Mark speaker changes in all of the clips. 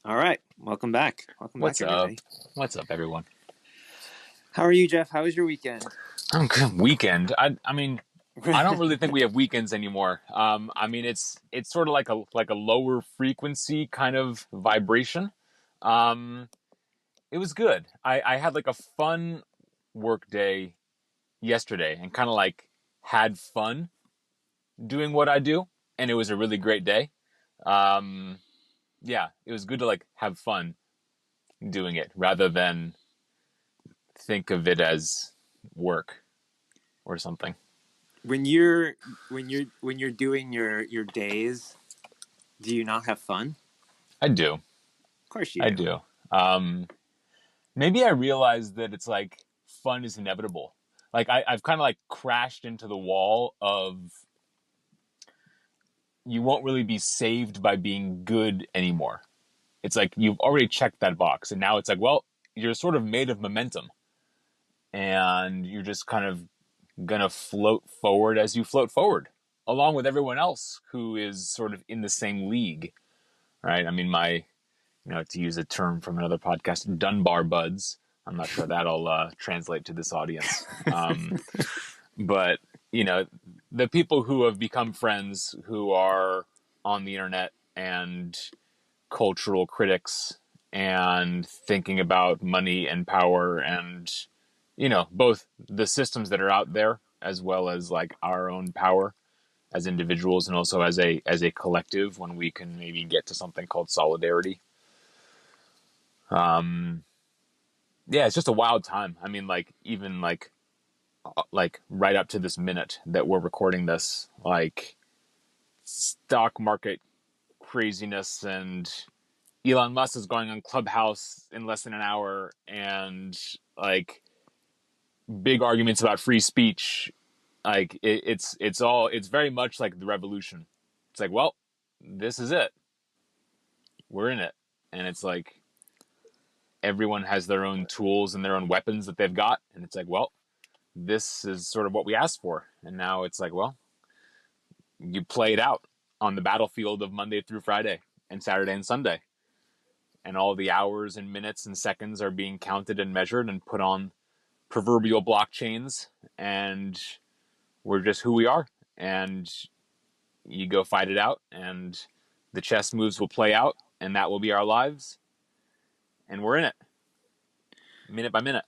Speaker 1: All right. Welcome back. Welcome back,
Speaker 2: What's up?
Speaker 1: everybody.
Speaker 2: What's up, everyone?
Speaker 1: How are you, Geoff? How was your weekend?
Speaker 2: Weekend. I mean, I don't really think we have weekends anymore. I mean, it's sort of like a lower frequency kind of vibration. Um, it was good. I had like a fun work day yesterday and kind of like had fun doing what I do, and it was a really great day. Um, yeah, it was good to like have fun doing it rather than think of it as work or something.
Speaker 1: When you're doing your days, do you not have fun?
Speaker 2: I do.
Speaker 1: Of course you
Speaker 2: I
Speaker 1: do.
Speaker 2: do. Um, Maybe I realized that it's like fun is inevitable. Like I've kind of like crashed into the wall of you won't really be saved by being good anymore. It's like you've already checked that box, and now it's like, well, you're sort of made of momentum, and you're just kind of gonna float forward as you float forward, along with everyone else who is sort of in the same league, right? I mean, to use a term from another podcast, Dunbar buds. I'm not sure that'll translate to this audience. But, you know, the people who have become friends who are on the internet and cultural critics and thinking about money and power and, both the systems that are out there as well as like our own power as individuals and also as a collective when we can maybe get to something called solidarity. Um, yeah, it's just a wild time. I mean, like even like right up to this minute that we're recording this, like stock market craziness and Elon Musk is going on Clubhouse in less than an hour and like big arguments about free speech. Like it's very much like the revolution. It's like, well, this is it. We're in it. And it's like everyone has their own tools and their own weapons that they've got. And it's like, well, this is sort of what we asked for. And now it's like, well, you play it out on the battlefield of Monday through Friday and Saturday and Sunday. And all the hours and minutes and seconds are being counted and measured and put on proverbial blockchains. And we're just who we are. And you go fight it out. And the chess moves will play out. And that will be our lives. And we're in it. Minute by minute.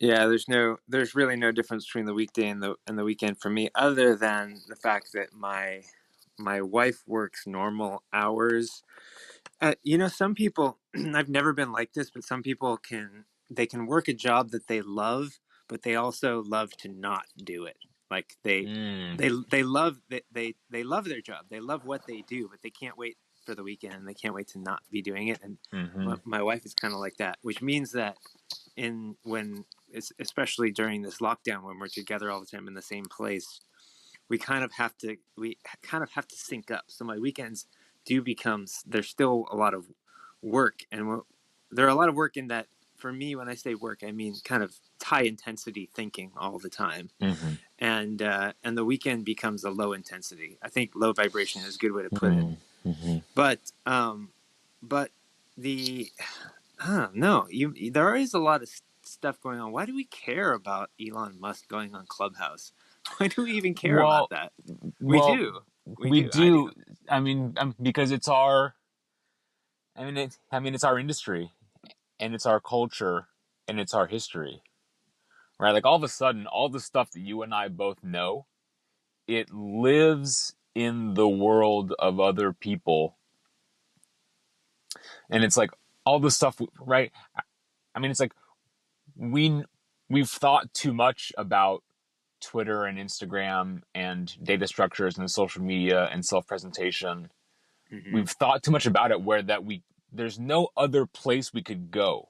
Speaker 1: Yeah, there's really no difference between the weekday and the weekend for me, other than the fact that my wife works normal hours. Some people, I've never been like this, but some people can work a job that they love, but they also love to not do it. Like
Speaker 2: Mm.
Speaker 1: they love their job, they love what they do, but they can't wait for the weekend and they can't wait to not be doing it. And
Speaker 2: Mm-hmm.
Speaker 1: my wife is kind of like that, which means that especially during this lockdown when we're together all the time in the same place, we kind of have to sync up. So my weekends do become, there's still a lot of work, and there are a lot of work in that. For me, when I say work, I mean kind of high intensity thinking all the time.
Speaker 2: Mm-hmm.
Speaker 1: And the weekend becomes a low intensity. I think low vibration is a good way to put it.
Speaker 2: Mm-hmm.
Speaker 1: But the no, there is a lot of stuff going on. Why do we care about Elon Musk going on Clubhouse? Why do we even care about that? We
Speaker 2: Well,
Speaker 1: do.
Speaker 2: we
Speaker 1: I do.
Speaker 2: do. I mean, because it's our. It's our industry, and it's our culture, and it's our history, right? Like all of a sudden, all the stuff that you and I both know, it lives in the world of other people, and it's like all the stuff, right? I mean, it's like we've thought too much about Twitter and Instagram and data structures and social media and self-presentation.
Speaker 1: Mm-hmm.
Speaker 2: We've thought too much about it where there's no other place we could go,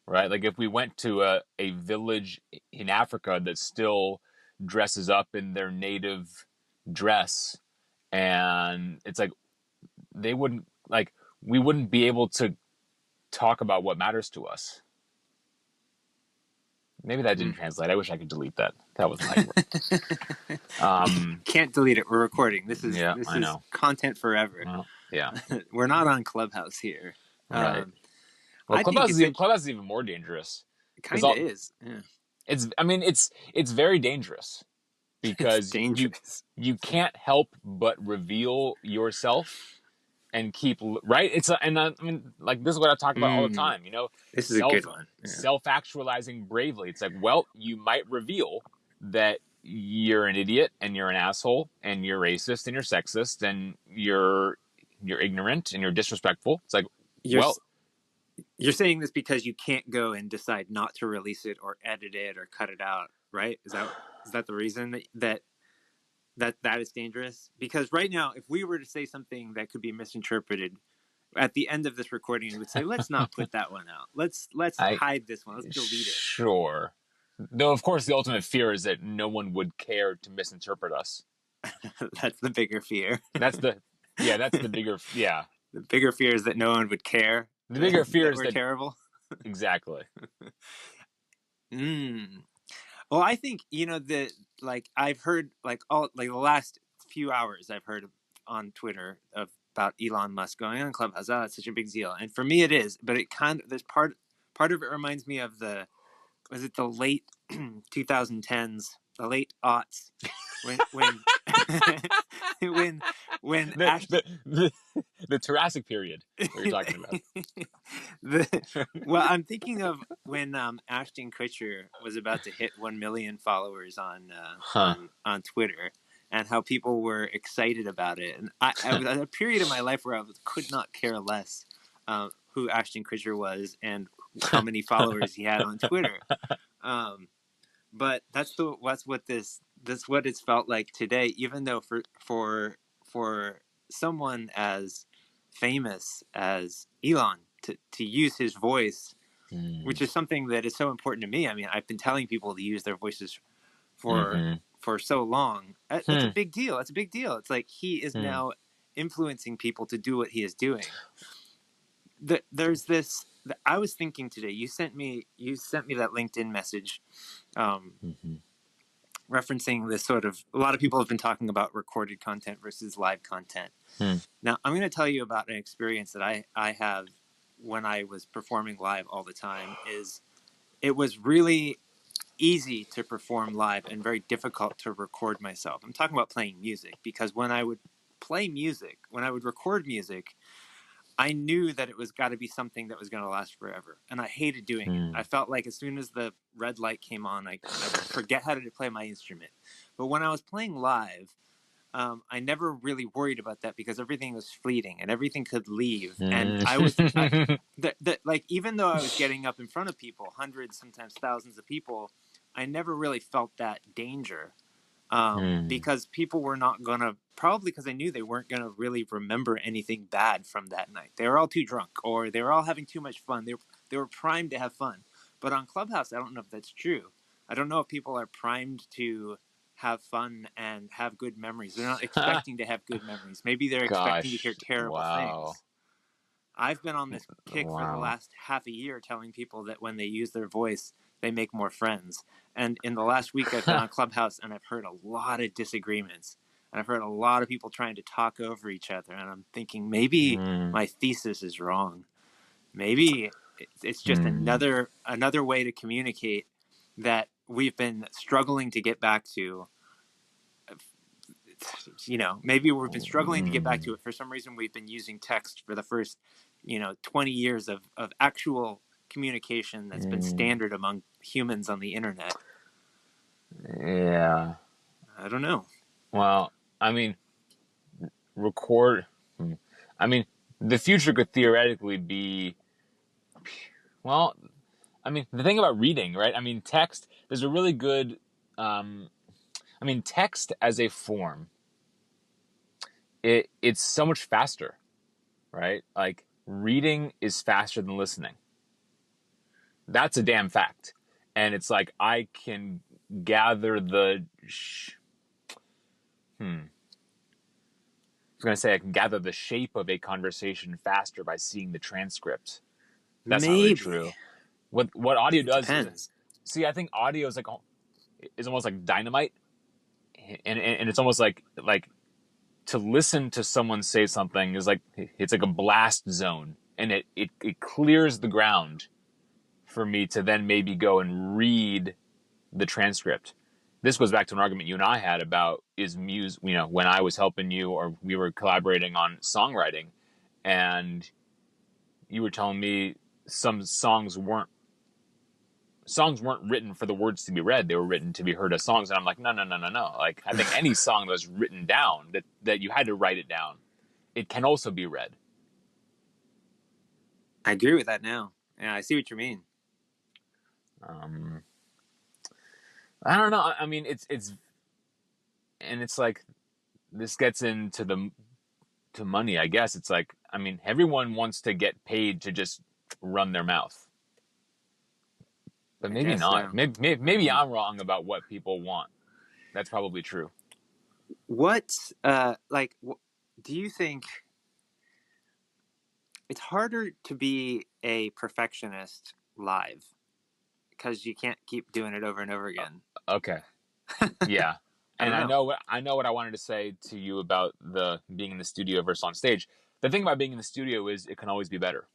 Speaker 2: right? Like if we went to a village in Africa that still dresses up in their native dress, and it's like we wouldn't be able to talk about what matters to us. Maybe that didn't translate. I wish I could delete that. That was my
Speaker 1: Can't delete it. We're recording. This is
Speaker 2: I know.
Speaker 1: content forever.
Speaker 2: Well, Yeah.
Speaker 1: We're not on Clubhouse here.
Speaker 2: Right.
Speaker 1: Um,
Speaker 2: Well,
Speaker 1: I think
Speaker 2: Clubhouse is even more dangerous
Speaker 1: it
Speaker 2: because
Speaker 1: kind of is. Yeah.
Speaker 2: it's very dangerous
Speaker 1: It's
Speaker 2: because
Speaker 1: dangerous.
Speaker 2: you can't help but reveal yourself and keep right. I mean, like, this is what I talk about all the
Speaker 1: Mm,
Speaker 2: time. You know,
Speaker 1: this is a good one. Yeah.
Speaker 2: self actualizing bravely. It's like, well, you might reveal that you're an idiot and you're an asshole and you're racist and you're sexist and you're ignorant and you're disrespectful. It's like,
Speaker 1: You're
Speaker 2: well,
Speaker 1: you're saying this because you can't go and decide not to release it or edit it or cut it out, right? Is that the reason that is dangerous? Because right now, if we were to say something that could be misinterpreted, at the end of this recording, we would say, "Let's not put that one out. Let's
Speaker 2: I
Speaker 1: hide this one. Let's delete it."
Speaker 2: sure. Though, of course, the ultimate fear is that no one would care to misinterpret us.
Speaker 1: That's the bigger fear.
Speaker 2: That's the, yeah, that's the bigger, yeah.
Speaker 1: The bigger fear is that no one would care
Speaker 2: The bigger fear
Speaker 1: that
Speaker 2: is
Speaker 1: we're
Speaker 2: that,
Speaker 1: terrible.
Speaker 2: exactly.
Speaker 1: Mm. Well, I think the like I've heard like all like the last few hours I've heard on Twitter about Elon Musk going on Clubhouse. Oh, that's such a big deal, and for me it is. But it kind of there's part of it reminds me of the late 2010s, the late aughts, when when when
Speaker 2: the,
Speaker 1: Ashton
Speaker 2: the, the Jurassic period, what you're talking about.
Speaker 1: well, I'm thinking of when Ashton Kutcher was about to hit 1 million followers
Speaker 2: Huh.
Speaker 1: on Twitter, and how people were excited about it. And I was at a period in my life where could not care less who Ashton Kutcher was and how many followers he had on Twitter. Um, but that's what it's felt like today. Even though for someone as famous as Elon to use his voice, which is something that is so important to me. I mean, I've been telling people to use their voices for
Speaker 2: Mm-hmm.
Speaker 1: for so long. That's a
Speaker 2: Hmm.
Speaker 1: big deal. That's a big deal. It's like he is
Speaker 2: Hmm.
Speaker 1: now influencing people to do what he is doing. There's this. I was thinking today. You sent me that LinkedIn message,
Speaker 2: Mm-hmm.
Speaker 1: referencing this sort of. A lot of people have been talking about recorded content versus live content.
Speaker 2: Hmm.
Speaker 1: Now, I'm going to tell you about an experience that I have when I was performing live all the time. It was really easy to perform live and very difficult to record myself. I'm talking about playing music, because when I would record music, I knew that it was got to be something that was going to last forever, and I hated doing it.
Speaker 2: Hmm.
Speaker 1: I felt like as soon as the red light came on, I would forget how to play my instrument. But when I was playing live, I never really worried about that, because everything was fleeting and everything could leave. And like, even though I was getting up in front of people, hundreds, sometimes thousands of people, I never really felt that danger,
Speaker 2: Hmm.
Speaker 1: because people were not gonna, probably because I knew they weren't gonna really remember anything bad from that night. They were all too drunk, or they were all having too much fun. They were primed to have fun. But on Clubhouse, I don't know if that's true. I don't know if people are primed to have fun and have good memories. They're not expecting to have good memories. Maybe they're expecting to hear
Speaker 2: Gosh.
Speaker 1: terrible
Speaker 2: Wow.
Speaker 1: things. I've been on this kick for the
Speaker 2: Wow.
Speaker 1: last half a year telling people that when they use their voice, they make more friends. And in the last week, I've been on Clubhouse, and I've heard a lot of disagreements. And I've heard a lot of people trying to talk over each other. And I'm thinking, maybe
Speaker 2: Hmm.
Speaker 1: my thesis is wrong. Maybe it's just
Speaker 2: Hmm.
Speaker 1: another way to communicate that we've been struggling to get back to. Maybe we've been struggling to get back
Speaker 2: Hmm.
Speaker 1: to it. For some reason, we've been using text for the first 20 years of actual communication that's been
Speaker 2: Hmm.
Speaker 1: standard among humans on the internet.
Speaker 2: Yeah.
Speaker 1: I don't know.
Speaker 2: Well, I mean, record. Hmm. I mean, the future could theoretically be. Well, I mean, the thing about reading, right? I mean, text. There's a really good. Um, I mean, text as a form. It's so much faster, right? Like, reading is faster than listening. That's a damn fact. And it's like, I can gather the. I was going to say, I can gather the shape of a conversation faster by seeing the transcript. That's not really
Speaker 1: Maybe
Speaker 2: true. What audio
Speaker 1: it
Speaker 2: does is,
Speaker 1: depends.
Speaker 2: see, I think audio is almost like dynamite, and it's almost like to listen to someone say something is like, it's like a blast zone, and it clears the ground for me to then maybe go and read the transcript. This goes back to an argument you and I had about is music, when I was helping you or we were collaborating on songwriting, and you were telling me some songs weren't written for the words to be read. They were written to be heard as songs. And I'm like, no, no, no, no, no. Like, I think any song that was written down, that you had to write it down, it can also be read.
Speaker 1: I agree with that now. Yeah, I see what you mean.
Speaker 2: I don't know. I mean, it's like, this gets into to money, I guess. It's like, I mean, everyone wants to get paid to just run their mouth. But
Speaker 1: I
Speaker 2: maybe
Speaker 1: guess
Speaker 2: not.
Speaker 1: so.
Speaker 2: Maybe I'm wrong about what people want. That's probably true.
Speaker 1: What, do you think it's harder to be a perfectionist live because you can't keep doing it over and over again?
Speaker 2: Okay. Yeah.
Speaker 1: I
Speaker 2: And
Speaker 1: don't know.
Speaker 2: I know what I wanted to say to you about the being in the studio versus on stage. The thing about being in the studio is it can always be better.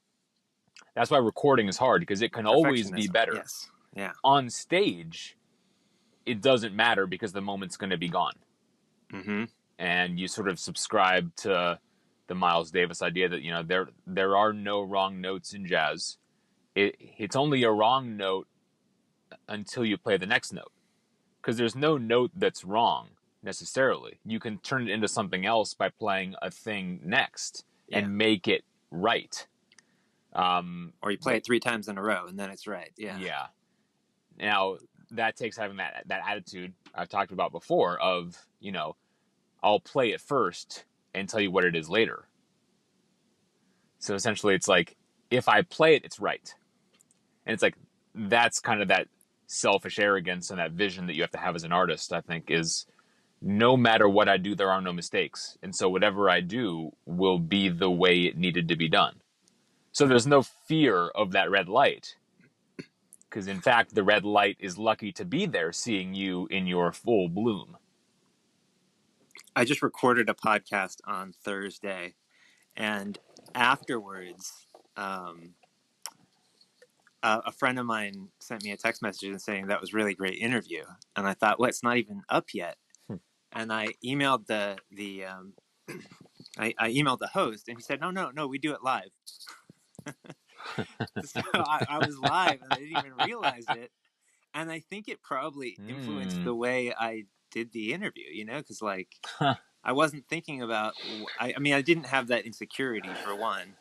Speaker 2: That's why recording is hard, because it can always be
Speaker 1: Perfectionism.
Speaker 2: better.
Speaker 1: Yes. Yeah.
Speaker 2: On stage, it doesn't matter because the moment's going to be gone.
Speaker 1: Mm-hmm.
Speaker 2: And you sort of subscribe to the Miles Davis idea that there are no wrong notes in jazz. It's only a wrong note until you play the next note, because there's no note that's wrong necessarily. You can turn it into something else by playing a thing next
Speaker 1: Yeah.
Speaker 2: and make it right.
Speaker 1: Or you play it 3 times in a row and then it's right. Yeah.
Speaker 2: Yeah. Now that takes having that attitude I've talked about before of, I'll play it first and tell you what it is later. So essentially it's like, if I play it, it's right. And it's like, that's kind of that selfish arrogance and that vision that you have to have as an artist, I think, is no matter what I do, there are no mistakes. And so whatever I do will be the way it needed to be done. So there's no fear of that red light, because in fact, the red light is lucky to be there seeing you in your full bloom.
Speaker 1: I just recorded a podcast on Thursday, and afterwards, a friend of mine sent me a text message and saying that was a really great interview. And I thought, well, it's not even up yet. And I emailed I emailed the host, and he said, no, we do it live. So I was live, and I didn't even realize it. And I think it probably influenced the way I did the interview, because I wasn't thinking about, I mean, I didn't have that insecurity for one.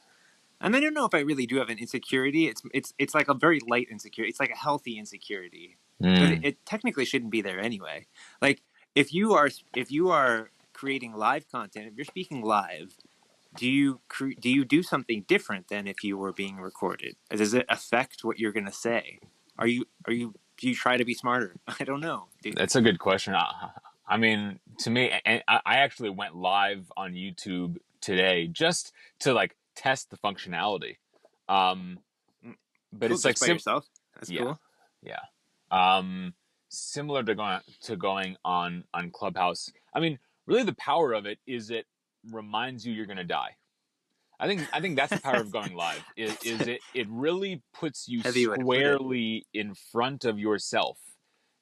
Speaker 1: And I don't know if I really do have an insecurity. It's like a very light insecurity. It's like a healthy insecurity, but it technically shouldn't be there anyway. Like if you are creating live content, if you're speaking live, do you do something different than if you were being recorded? Does it affect what you're going to say? Do you try to be smarter? I don't know.
Speaker 2: That's a good question. I mean, to me, and I actually went live on YouTube today just to like test the functionality. But
Speaker 1: Cool,
Speaker 2: it's like
Speaker 1: just by yourself. That's
Speaker 2: yeah,
Speaker 1: cool.
Speaker 2: yeah. Similar to going on Clubhouse. I mean, really, the power of it is it reminds you you're going to die. I think that's the power of going live. Is it really puts you
Speaker 1: Heavy way to put it.
Speaker 2: squarely in front of yourself,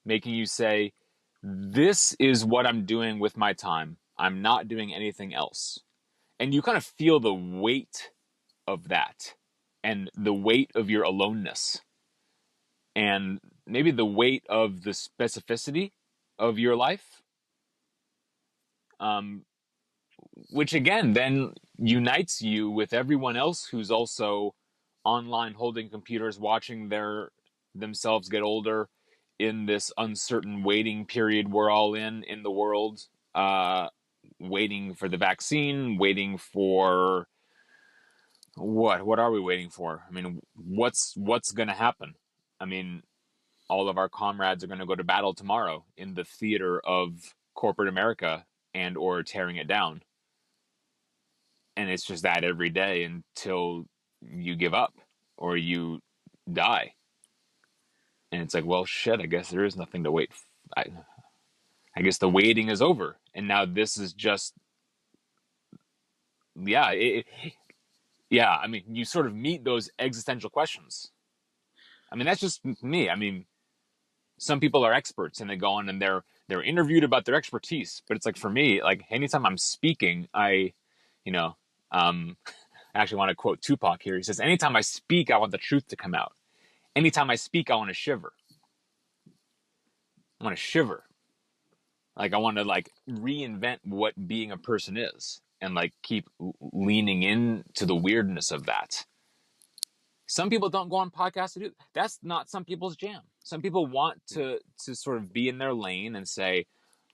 Speaker 2: making you say, "This is what I'm doing with my time. I'm not doing anything else." And you kind of feel the weight of that, and the weight of your aloneness, and maybe the weight of the specificity of your life. Which again then unites you with everyone else who's also online holding computers, watching themselves get older in this uncertain waiting period we're all in the world, waiting for the vaccine, waiting for what are we waiting for? I mean, what's going to happen? I mean, all of our comrades are going to go to battle tomorrow in the theater of corporate America and or tearing it down. And it's just that every day until you give up or you die. And it's like, well, shit, I guess there is nothing to wait. I guess the waiting is over. And now this is just yeah, yeah. I mean, you sort of meet those existential questions. I mean, that's just me. I mean, some people are experts and they go on and they're interviewed about their expertise, but it's like for me, like anytime I'm speaking, you know, um, I actually want to quote Tupac here. He says, "Anytime I speak, I want the truth to come out. Anytime I speak, I want to shiver. I want to shiver. Like I want to like reinvent what being a person is, and like keep leaning into the weirdness of that." Some people don't go on podcasts to do that's not some people's jam. Some people want to sort of be in their lane and say,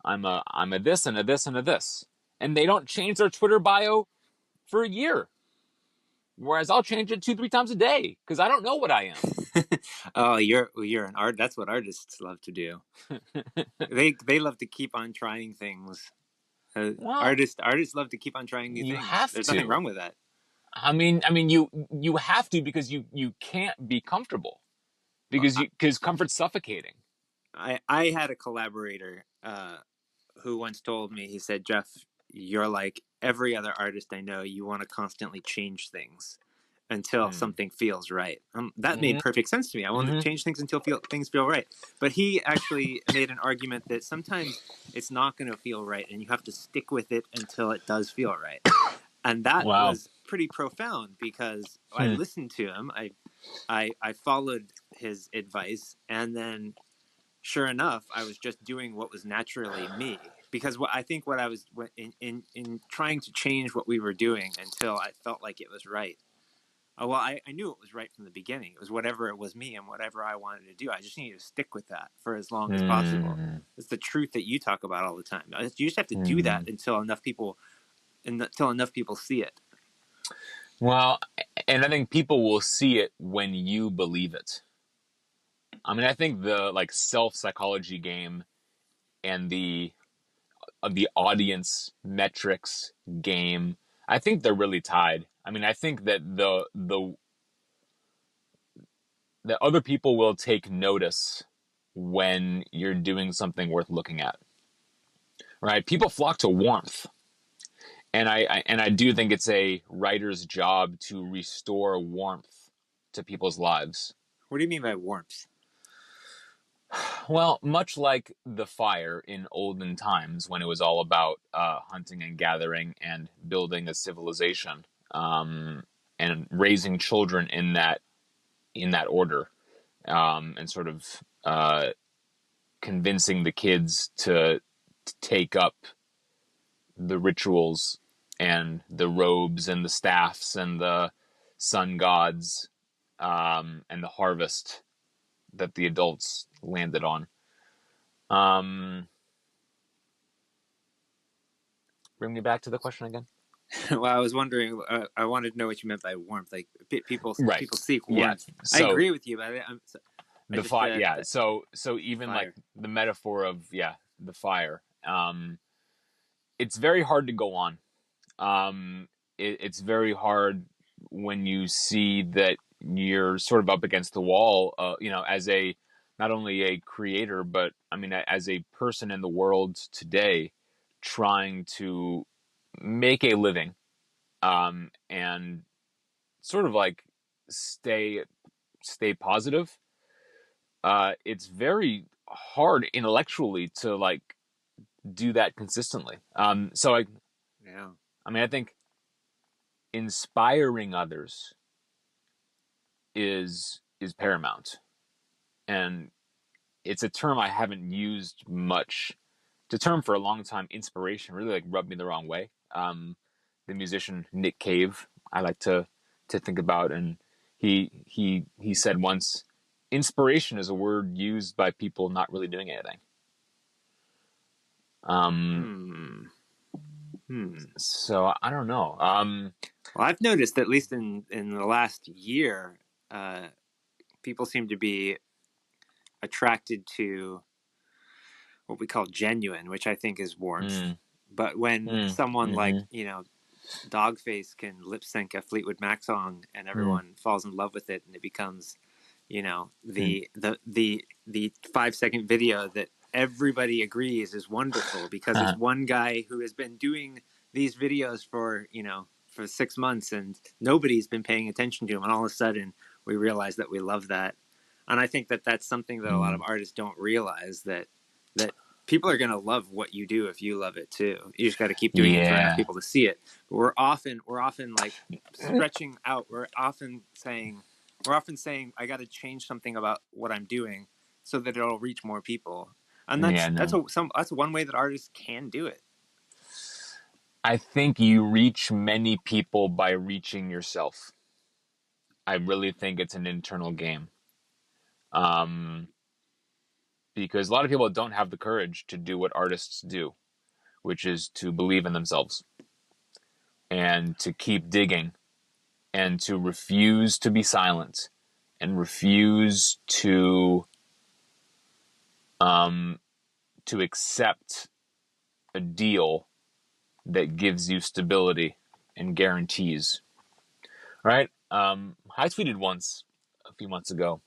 Speaker 2: I'm a this and a this and a this. And they don't change their Twitter bio for a year. Whereas I'll change it 2, 3 times a day because I don't know what I am.
Speaker 1: Oh, you're an art. That's what artists love to do. They love to keep on trying things.
Speaker 2: Well,
Speaker 1: Artists love to keep on trying new
Speaker 2: you
Speaker 1: things.
Speaker 2: have
Speaker 1: There's nothing
Speaker 2: to.
Speaker 1: wrong with that.
Speaker 2: I mean, you have to because you can't be comfortable
Speaker 1: Well,
Speaker 2: because comfort's suffocating.
Speaker 1: I had a collaborator who once told me, he said, Geoff, you're like every other artist I know. You want to constantly change things until
Speaker 2: Hmm.
Speaker 1: something feels right. That made
Speaker 2: Mm-hmm.
Speaker 1: perfect sense to me. I want to
Speaker 2: Mm-hmm.
Speaker 1: change things until things feel right. But he actually made an argument that sometimes it's not going to feel right, and you have to stick with it until it does feel right. And that
Speaker 2: Wow.
Speaker 1: was pretty profound because I
Speaker 2: Hmm.
Speaker 1: listened to him. I followed his advice, and then sure enough, I was just doing what was naturally me. Because I think what I was in trying to change what we were doing until I felt like it was right. Well, I knew it was right from the beginning. It was whatever it was me and whatever I wanted to do. I just needed to stick with that for as long as possible.
Speaker 2: Hmm.
Speaker 1: It's the truth that you talk about all the time. You just have to do
Speaker 2: Hmm.
Speaker 1: that until enough people see it.
Speaker 2: Well, and I think people will see it when you believe it. I mean, I think the like self psychology game and the audience metrics game, I think they're really tied. I mean, I think that the other people will take notice when you're doing something worth looking at. Right? People flock to warmth. And I do think it's a writer's job to restore warmth to people's lives.
Speaker 1: What do you mean by warmth?
Speaker 2: Well, much like the fire in olden times when it was all about hunting and gathering and building a civilization, and raising children in that order, and sort of convincing the kids to take up the rituals and the robes and the staffs and the sun gods, and the harvest that the adults landed on. Um, Bring me back to the question again.
Speaker 1: Well, I was wondering. I wanted to know what you meant by warmth. Like
Speaker 2: Right.
Speaker 1: people seek
Speaker 2: Yeah.
Speaker 1: warmth. I
Speaker 2: So
Speaker 1: agree with you, but I
Speaker 2: the
Speaker 1: just
Speaker 2: fire. Yeah. So even like
Speaker 1: fire.
Speaker 2: the metaphor of the fire. It's very hard to go on. It's very hard when you see that you're sort of up against the wall. As a not only a creator, but I mean as a person in the world today, trying to make a living, and sort of like stay stay positive. It's very hard intellectually to like do that consistently. So
Speaker 1: Yeah.
Speaker 2: I mean, I think inspiring others is paramount, and it's a term I haven't used much. It's a term for a long time. Inspiration really like rubbed me the wrong way. The musician Nick Cave, I like to think about, and he said once, inspiration is a word used by people not really doing anything. Um,
Speaker 1: Hmm. Hmm.
Speaker 2: so I don't know.
Speaker 1: Well, I've noticed, at least in the last year, uh, people seem to be attracted to what we call genuine, which I think is warmth.
Speaker 2: Mm,
Speaker 1: But when
Speaker 2: mm,
Speaker 1: someone like
Speaker 2: mm-hmm,
Speaker 1: Dogface can lip sync a Fleetwood Mac song and
Speaker 2: mm,
Speaker 1: everyone falls in love with it, and it becomes,
Speaker 2: mm,
Speaker 1: the 5 second video that everybody agrees is wonderful because it's one guy who has been doing these videos for for 6 months and nobody's been paying attention to him, and all of a sudden we realize that we love that. And I think that that's something that a lot of artists don't realize, that people are going to love what you do if you love it too. You just got to keep doing it for enough
Speaker 2: Yeah.
Speaker 1: people to see it. But we're often like stretching out. We're often saying I got to change something about what I'm doing so that it'll reach more people. And
Speaker 2: Yeah,
Speaker 1: that's
Speaker 2: no.
Speaker 1: that's one way that artists can do it.
Speaker 2: I think you reach many people by reaching yourself. I really think it's an internal game. Because a lot of people don't have the courage to do what artists do, which is to believe in themselves and to keep digging and to refuse to be silent and refuse to accept a deal that gives you stability and guarantees. Right? I tweeted once a few months ago.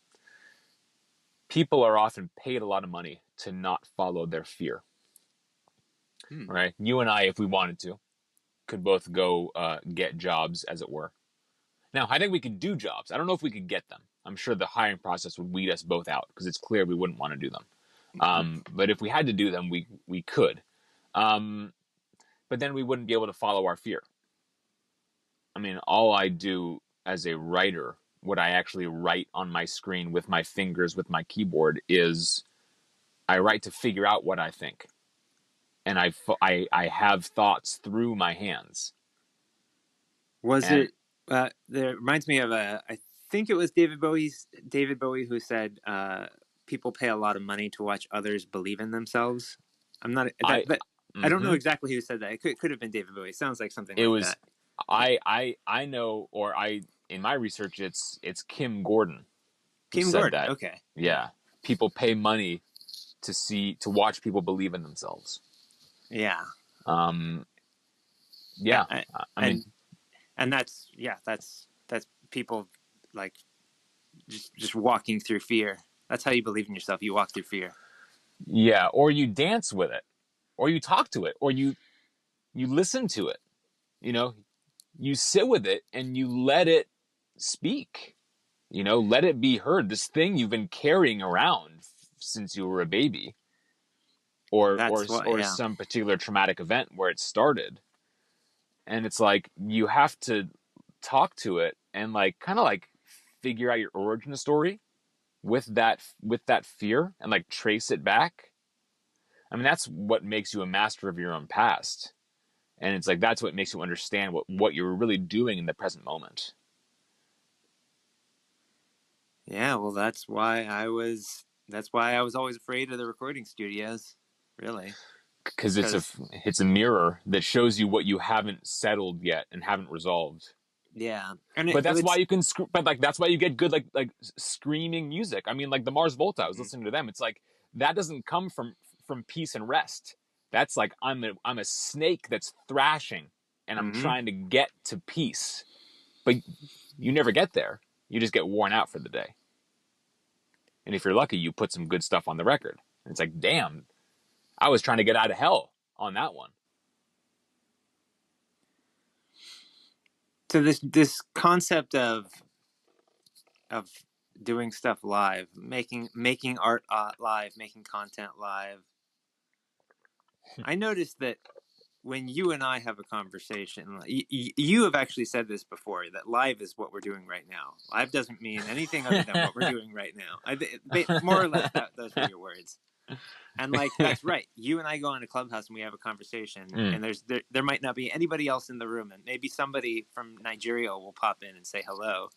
Speaker 2: People are often paid a lot of money to not follow their fear. Right? You and I, if we wanted to, could both go get jobs, as it were. Now, I think we could do jobs. I don't know if we could get them. I'm sure the hiring process would weed us both out because it's clear we wouldn't want to do them. But if we had to do them, we could. But then we wouldn't be able to follow our fear. I mean, all I do as a writer, what I actually write on my screen with my fingers, with my keyboard, is I write to figure out what I think. And I have thoughts through my hands.
Speaker 1: Was
Speaker 2: And
Speaker 1: it? That reminds me of I think it was David Bowie who said, "People pay a lot of money to watch others believe in themselves." I'm not
Speaker 2: I,
Speaker 1: that. I don't know
Speaker 2: mm-hmm.
Speaker 1: exactly who said that. It could have been David Bowie. It sounds like something
Speaker 2: It
Speaker 1: like
Speaker 2: was
Speaker 1: that.
Speaker 2: I know, or in my research it's Kim Gordon who
Speaker 1: Kim
Speaker 2: said
Speaker 1: Gordon.
Speaker 2: that.
Speaker 1: Okay.
Speaker 2: Yeah. People pay money to watch people believe in themselves.
Speaker 1: Yeah.
Speaker 2: Um yeah. I mean,
Speaker 1: And that's that's people like just walking through fear. That's how you believe in yourself. You walk through fear.
Speaker 2: yeah, or you dance with it, or you talk to it, or you listen to it. You know, you sit with it and you let it speak. You know, let it be heard. This thing you've been carrying around since you were a baby,
Speaker 1: That's what.
Speaker 2: or
Speaker 1: Yeah.
Speaker 2: some particular traumatic event where it started. And it's like you have to talk to it and like kind of like figure out your origin story with that fear and like trace it back. I mean, that's what makes you a master of your own past. And it's like that's what makes you understand what you're really doing in the present moment.
Speaker 1: Yeah, well, that's why I was. That's why I was always afraid of the recording studios. Really,
Speaker 2: Because
Speaker 1: because
Speaker 2: it's a mirror that shows you what you haven't settled yet and haven't resolved.
Speaker 1: yeah, and
Speaker 2: But that's why
Speaker 1: it's
Speaker 2: you can. But like that's why you get good like screaming music. I mean, like the Mars Volta. I was
Speaker 1: mm-hmm,
Speaker 2: listening to them. It's like that doesn't come from peace and rest. That's like I'm a snake that's thrashing, and I'm
Speaker 1: mm-hmm.
Speaker 2: trying to get to peace. But you never get there. You just get worn out for the day. And if you're lucky, you put some good stuff on the record. And it's like, damn, I was trying to get out of hell on that one.
Speaker 1: So this concept of doing stuff live, making art live, making content live. I noticed that when you and I have a conversation, you have actually said this before, that live is what we're doing right now. Live doesn't mean anything other than what we're doing right now. More or less, those were your words. And like that's right. You and I go on a Clubhouse and we have a conversation,
Speaker 2: Mm.
Speaker 1: and there might not be anybody else in the room, and maybe somebody from Nigeria will pop in and say hello.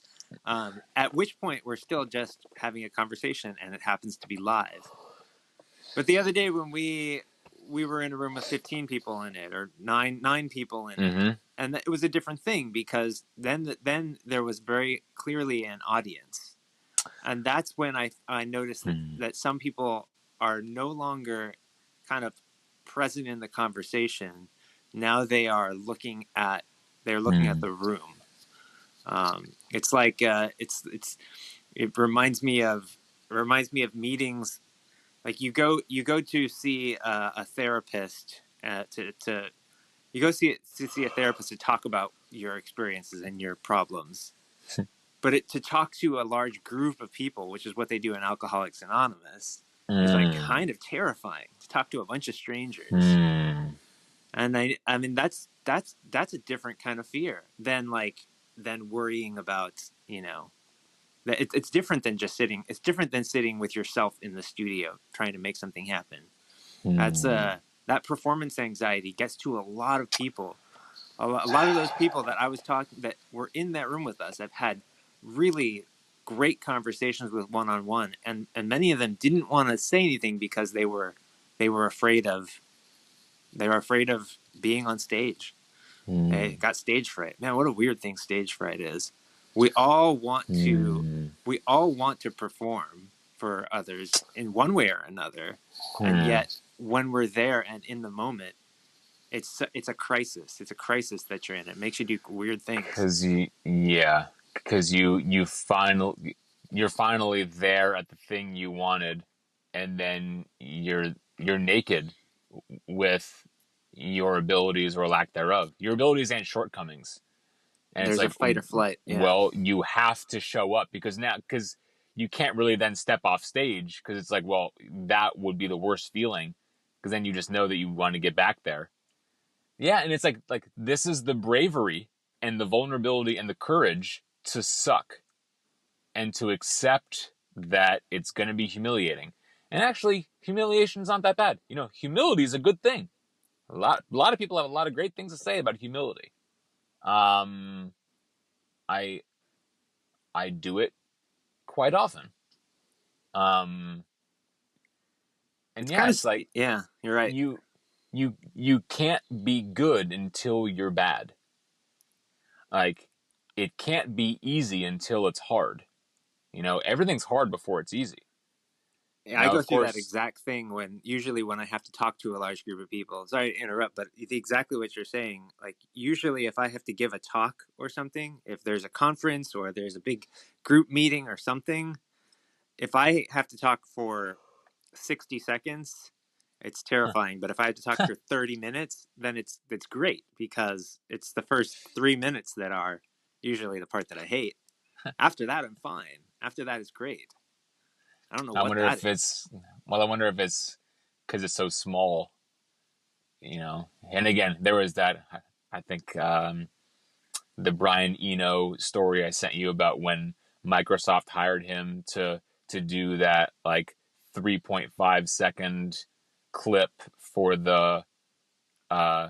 Speaker 1: At which point we're still just having a conversation, and it happens to be live. But the other day when we were in a room with 15 people in it, or nine people in it,
Speaker 2: Mm-hmm.
Speaker 1: and it was a different thing, because then there was very clearly an audience, and that's when I noticed that some people are no longer kind of present in the conversation. Now they're looking at the room. It's like it reminds me of meetings. Like you go to see a therapist to You go see a therapist to talk about your experiences and your problems. But to talk to a large group of people, which is what they do in Alcoholics Anonymous, is like
Speaker 2: Mm.
Speaker 1: kind of terrifying to talk to a bunch of strangers.
Speaker 2: Mm.
Speaker 1: And I mean, that's a different kind of fear than worrying about, that it's different than just sitting. It's different than sitting with yourself in the studio trying to make something happen. That's
Speaker 2: Mm.
Speaker 1: that performance anxiety gets to a lot of people. A lot of those people that I was talking that were in that room with us have had really great conversations with one-on-one, and many of them didn't want to say anything because they were afraid of being on stage. They
Speaker 2: Mm.
Speaker 1: got stage fright. Man, what a weird thing stage fright is. We all want to
Speaker 2: Mm.
Speaker 1: perform for others in one way or another, and
Speaker 2: Mm.
Speaker 1: yet when we're there and in the moment, it's a crisis. It's a crisis that you're in. It makes you do weird things.
Speaker 2: Because you're finally there at the thing you wanted, and then you're naked with your abilities or lack thereof, your abilities and shortcomings, and it's
Speaker 1: There's a
Speaker 2: like,
Speaker 1: fight or flight. Yeah,
Speaker 2: well, you have to show up because you can't really then step off stage because it's like, well, that would be the worst feeling because then you just know that you want to get back there. Yeah, and it's like this is the bravery and the vulnerability and the courage to suck and to accept that it's going to be humiliating. And actually, humiliation's not that bad. Humility is a good thing. A lot of people have a lot of great things to say about humility. Um, I I do it quite often. Um, and
Speaker 1: it's
Speaker 2: yeah,
Speaker 1: kind of
Speaker 2: it's like
Speaker 1: yeah. You're right.
Speaker 2: you can't be good until you're bad. Like it can't be easy until it's hard. Everything's hard before it's easy.
Speaker 1: Yeah, I go
Speaker 2: Of
Speaker 1: through that
Speaker 2: course.
Speaker 1: exact thing when I have to talk to a large group of people. Sorry to interrupt, but exactly what you're saying. Like usually, if I have to give a talk or something, if there's a conference or there's a big group meeting or something, if I have to talk for 60 seconds, it's terrifying. But if I have to talk for 30 minutes, then it's great because it's the first 3 minutes that are usually the part that I hate. After that, I'm fine. After that is great. I don't know
Speaker 2: I
Speaker 1: what
Speaker 2: wonder
Speaker 1: that
Speaker 2: if
Speaker 1: is.
Speaker 2: it's well. I wonder if it's because it's so small. And again, there was that. I think the Brian Eno story I sent you about when Microsoft hired him to do that like 3.5 second clip for the uh,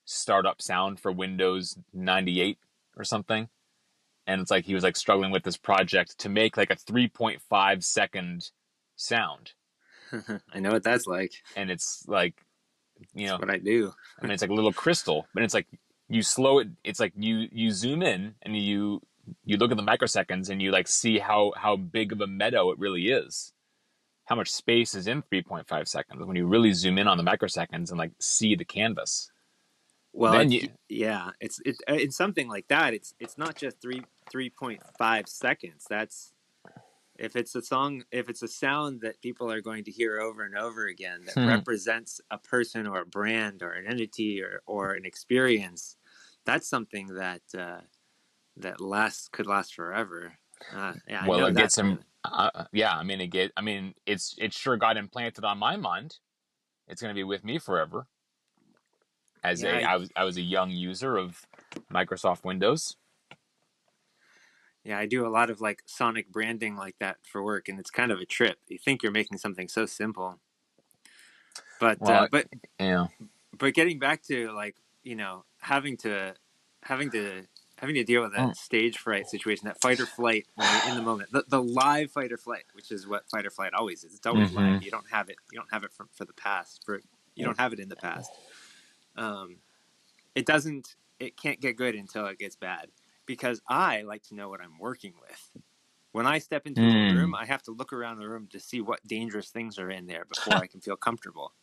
Speaker 2: startup sound for Windows 98 or something. And it's like he was like struggling with this project to make like a 3.5 second sound.
Speaker 1: I know what that's like.
Speaker 2: And it's like, you
Speaker 1: It's
Speaker 2: know,
Speaker 1: what I do.
Speaker 2: I mean, it's like a little crystal, but it's like you slow it. It's like you zoom in and you look at the microseconds and you like see how big of a meadow it really is. How much space is in 3.5 seconds when you really zoom in on the microseconds and like see the canvas.
Speaker 1: Well,
Speaker 2: Then
Speaker 1: it's
Speaker 2: you,
Speaker 1: yeah, it's something like that. It's not just 3.5 seconds. That's if it's a sound that people are going to hear over and over again that represents a person or a brand or an entity or an experience, that's something that could last forever. Yeah, I
Speaker 2: well,
Speaker 1: know
Speaker 2: it
Speaker 1: that
Speaker 2: gets him.
Speaker 1: feeling.
Speaker 2: Yeah, I mean, it sure got implanted on my mind. It's going to be with me forever.
Speaker 1: Yeah, I,
Speaker 2: I was a young user of Microsoft Windows.
Speaker 1: yeah, I do a lot of like sonic branding like that for work, and it's kind of a trip. You think you're making something so simple, but
Speaker 2: Well, yeah.
Speaker 1: getting back to like having to having to deal with that
Speaker 2: Mm.
Speaker 1: stage fright situation, that fight or flight when you're in the moment, the live fight or flight, which is what fight or flight always is. It's always
Speaker 2: Mm-hmm.
Speaker 1: live. You don't have it for the past. You don't have it in the past. Um, it can't get good until it gets bad because I like to know what I'm working with. When I step into a room,
Speaker 2: Mm.
Speaker 1: I have to look around the room to see what dangerous things are in there before I can feel comfortable.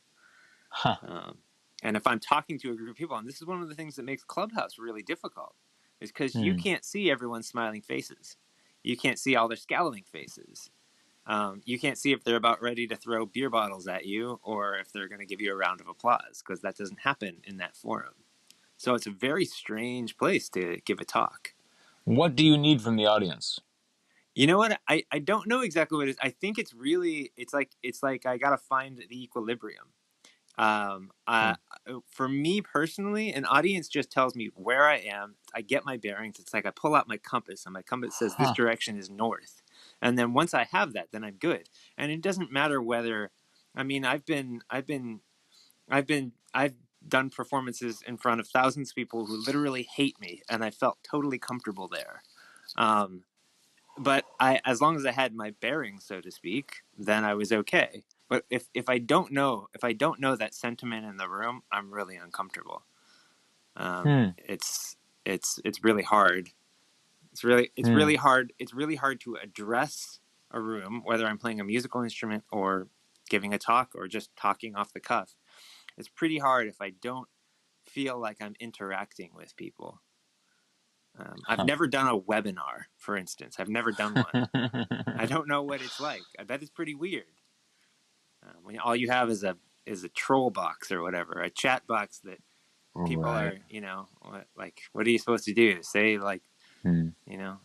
Speaker 2: Huh.
Speaker 1: Um, and if I'm talking to a group of people, and this is one of the things that makes Clubhouse really difficult, is because you
Speaker 2: Mm.
Speaker 1: can't see everyone's smiling faces. You can't see all their scowling faces. You can't see if they're about ready to throw beer bottles at you or if they're going to give you a round of applause because that doesn't happen in that forum. So it's a very strange place to give a talk.
Speaker 2: What do you need from the audience?
Speaker 1: You know what? I don't know exactly what it is. I think it's like I gotta find the equilibrium. Um,
Speaker 2: Hmm.
Speaker 1: uh, for me personally, an audience just tells me where I am. I get my bearings. It's like I pull out my compass, and my compass says this
Speaker 2: Huh.
Speaker 1: direction is north. And then once I have that, then I'm good. And it doesn't matter whether, I mean, I've done performances in front of thousands of people who literally hate me, and I felt totally comfortable there. Um, but as long as I had my bearings, so to speak, then I was okay. But if I don't know that sentiment in the room, I'm really uncomfortable.
Speaker 2: Hmm.
Speaker 1: It's really hard. It's
Speaker 2: Hmm.
Speaker 1: really hard. It's really hard to address a room, whether I'm playing a musical instrument or giving a talk or just talking off the cuff. It's pretty hard if I don't feel like I'm interacting with people. I've
Speaker 2: Huh.
Speaker 1: never done a webinar, for instance. I've never done one. I don't know what it's like. I bet it's pretty weird. When all you have is a troll box or whatever, a chat box that people
Speaker 2: Right.
Speaker 1: are, what are you supposed to do? Say like,
Speaker 2: Hmm.
Speaker 1: you know,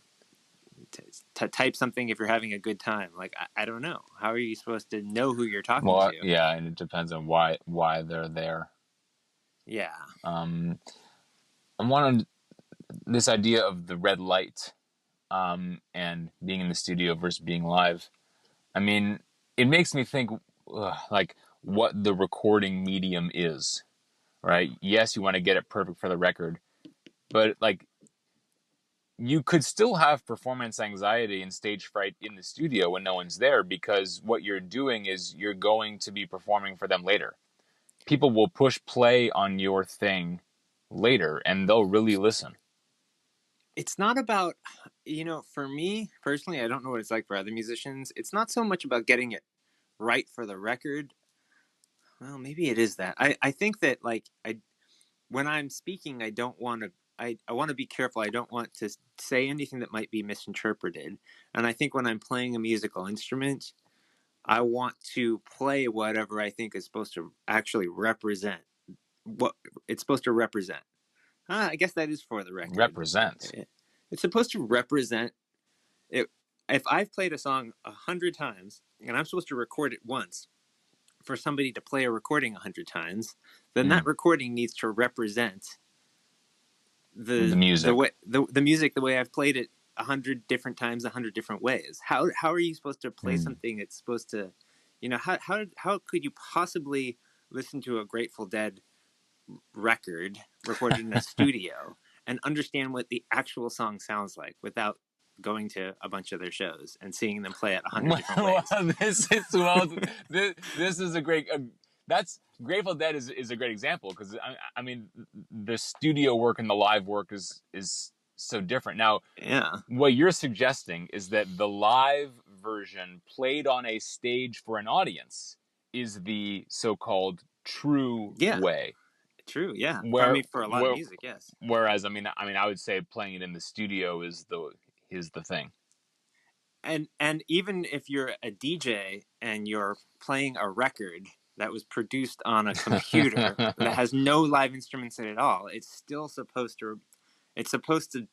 Speaker 1: type something if you're having a good time. Like I don't know. How are you supposed to know who you're talking
Speaker 2: Well,
Speaker 1: to?
Speaker 2: yeah, and it depends on why they're there.
Speaker 1: Yeah,
Speaker 2: Um, I wanted this idea of the red light, and being in the studio versus being live. I mean, it makes me think, like, what the recording medium is, right? Yes, you want to get it perfect for the record, but like, you could still have performance anxiety and stage fright in the studio when no one's there, because what you're doing is you're going to be performing for them later. People will push play on your thing later and they'll really listen.
Speaker 1: it's not about, for me personally, I don't know what it's like for other musicians. It's not so much about getting it right for the record. Well, maybe it is that. I think that like I when I'm speaking, I don't want to. I want to be careful. I don't want to say anything that might be misinterpreted. And I think when I'm playing a musical instrument, I want to play whatever I think is supposed to actually represent what it's supposed to represent. I guess that is for the record.
Speaker 2: Represent.
Speaker 1: It's supposed to represent it. If I've played a song 100 times and I'm supposed to record it once for somebody to play a recording 100 times, then that
Speaker 2: Mm.
Speaker 1: recording needs to represent
Speaker 2: The
Speaker 1: the
Speaker 2: music.
Speaker 1: way the music the way I've played it 100 different times, 100 different ways. How are you supposed to play
Speaker 2: Mm.
Speaker 1: something that's supposed to, how could you possibly listen to a Grateful Dead record recorded in a studio and understand what the actual song sounds like without going to a bunch of their shows and seeing them play it 100 different
Speaker 2: Well,
Speaker 1: ways?
Speaker 2: this is a great. That's Grateful Dead is a great example, because I mean, the studio work and the live work is so different. Now,
Speaker 1: Yeah,
Speaker 2: what you're suggesting is that the live version played on a stage for an audience is the so-called true
Speaker 1: yeah,
Speaker 2: way.
Speaker 1: true, yeah,
Speaker 2: Where,
Speaker 1: probably for a lot of
Speaker 2: where
Speaker 1: music, yes.
Speaker 2: whereas I would say playing it in the studio is the thing.
Speaker 1: And even if you're a DJ and you're playing a record that was produced on a computer that has no live instruments in it at all, it's supposed to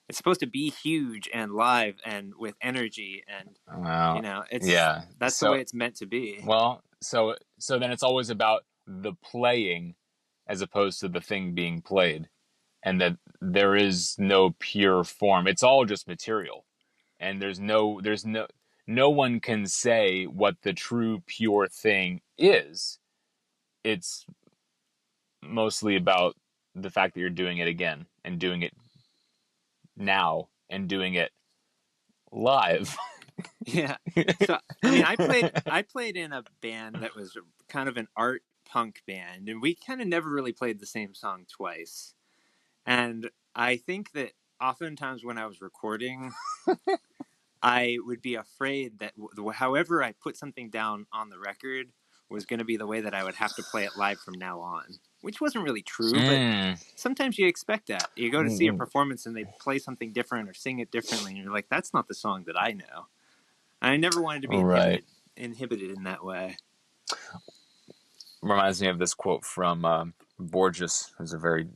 Speaker 1: it's supposed to be huge and live and with energy, and
Speaker 2: Well,
Speaker 1: it's
Speaker 2: yeah.
Speaker 1: that's the
Speaker 2: So,
Speaker 1: way it's meant to be.
Speaker 2: well, so then it's always about the playing as opposed to the thing being played, and that there is no pure form. It's all just material, and no one can say what the true pure thing is. It's mostly about the fact that you're doing it again and doing it now and doing it live.
Speaker 1: Yeah. So I mean, I played in a band that was kind of an art punk band, and we kind of never really played the same song twice. And I think that oftentimes when I was recording, I would be afraid that however I put something down on the record was going to be the way that I would have to play it live from now on, which wasn't really true, but
Speaker 2: Mm.
Speaker 1: sometimes you expect that. You go to see a performance and they play something different or sing it differently, and you're like, that's not the song that I know. And I never wanted to be
Speaker 2: Right.
Speaker 1: inhibited in that way.
Speaker 2: Reminds me of this quote from Borges, who's a very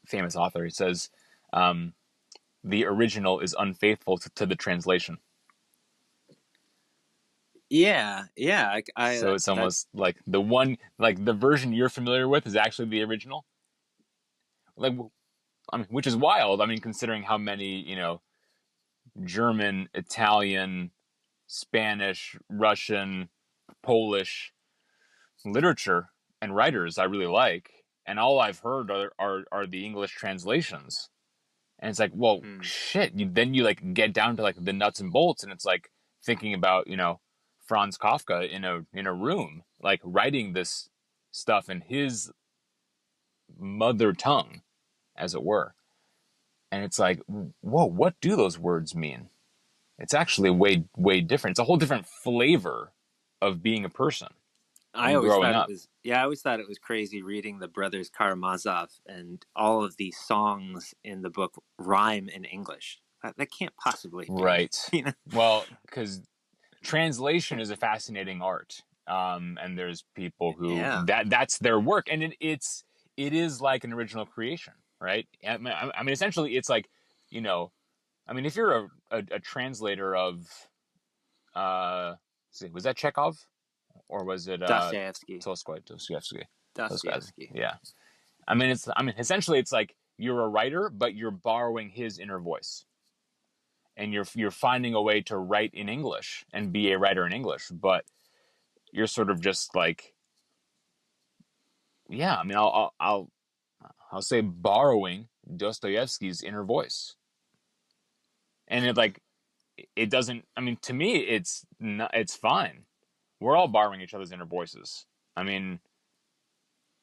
Speaker 2: famous author. He says, the original is unfaithful to the translation.
Speaker 1: Yeah,
Speaker 2: So it's
Speaker 1: that
Speaker 2: almost like the version you're familiar with is actually the original. Like, I mean, which is wild. I mean, considering how many, German, Italian, Spanish, Russian, Polish literature and writers I really like, and all I've heard are the English translations. And it's like, well,
Speaker 1: hmm.
Speaker 2: shit. Then you like get down to like the nuts and bolts, and it's like thinking about Franz Kafka in a room, like writing this stuff in his mother tongue, as it were. And it's like, whoa, what do those words mean? It's actually way different. It's a whole different flavor of being a person
Speaker 1: I
Speaker 2: and
Speaker 1: always
Speaker 2: growing
Speaker 1: thought it
Speaker 2: up.
Speaker 1: was I always thought it was crazy reading the brothers Karamazov and all of these songs in the book rhyme in English. That can't possibly be,
Speaker 2: Right.
Speaker 1: you know.
Speaker 2: Well, because translation is a fascinating art, and there's people who
Speaker 1: Yeah,
Speaker 2: that's their work, and it is like an original creation, right? I mean, essentially, it's like, I mean, if you're a translator of, see, was that Chekhov or was it
Speaker 1: Dostoevsky,
Speaker 2: Dostoevsky? Those guys,
Speaker 1: Dostoevsky.
Speaker 2: yeah. I mean, essentially, it's like you're a writer, but you're borrowing his inner voice, and you're finding a way to write in English and be a writer in English, but you're sort of just like, yeah. I mean, I'll say borrowing Dostoevsky's inner voice, and it doesn't. I mean, to me, it's fine. We're all borrowing each other's inner voices. I mean,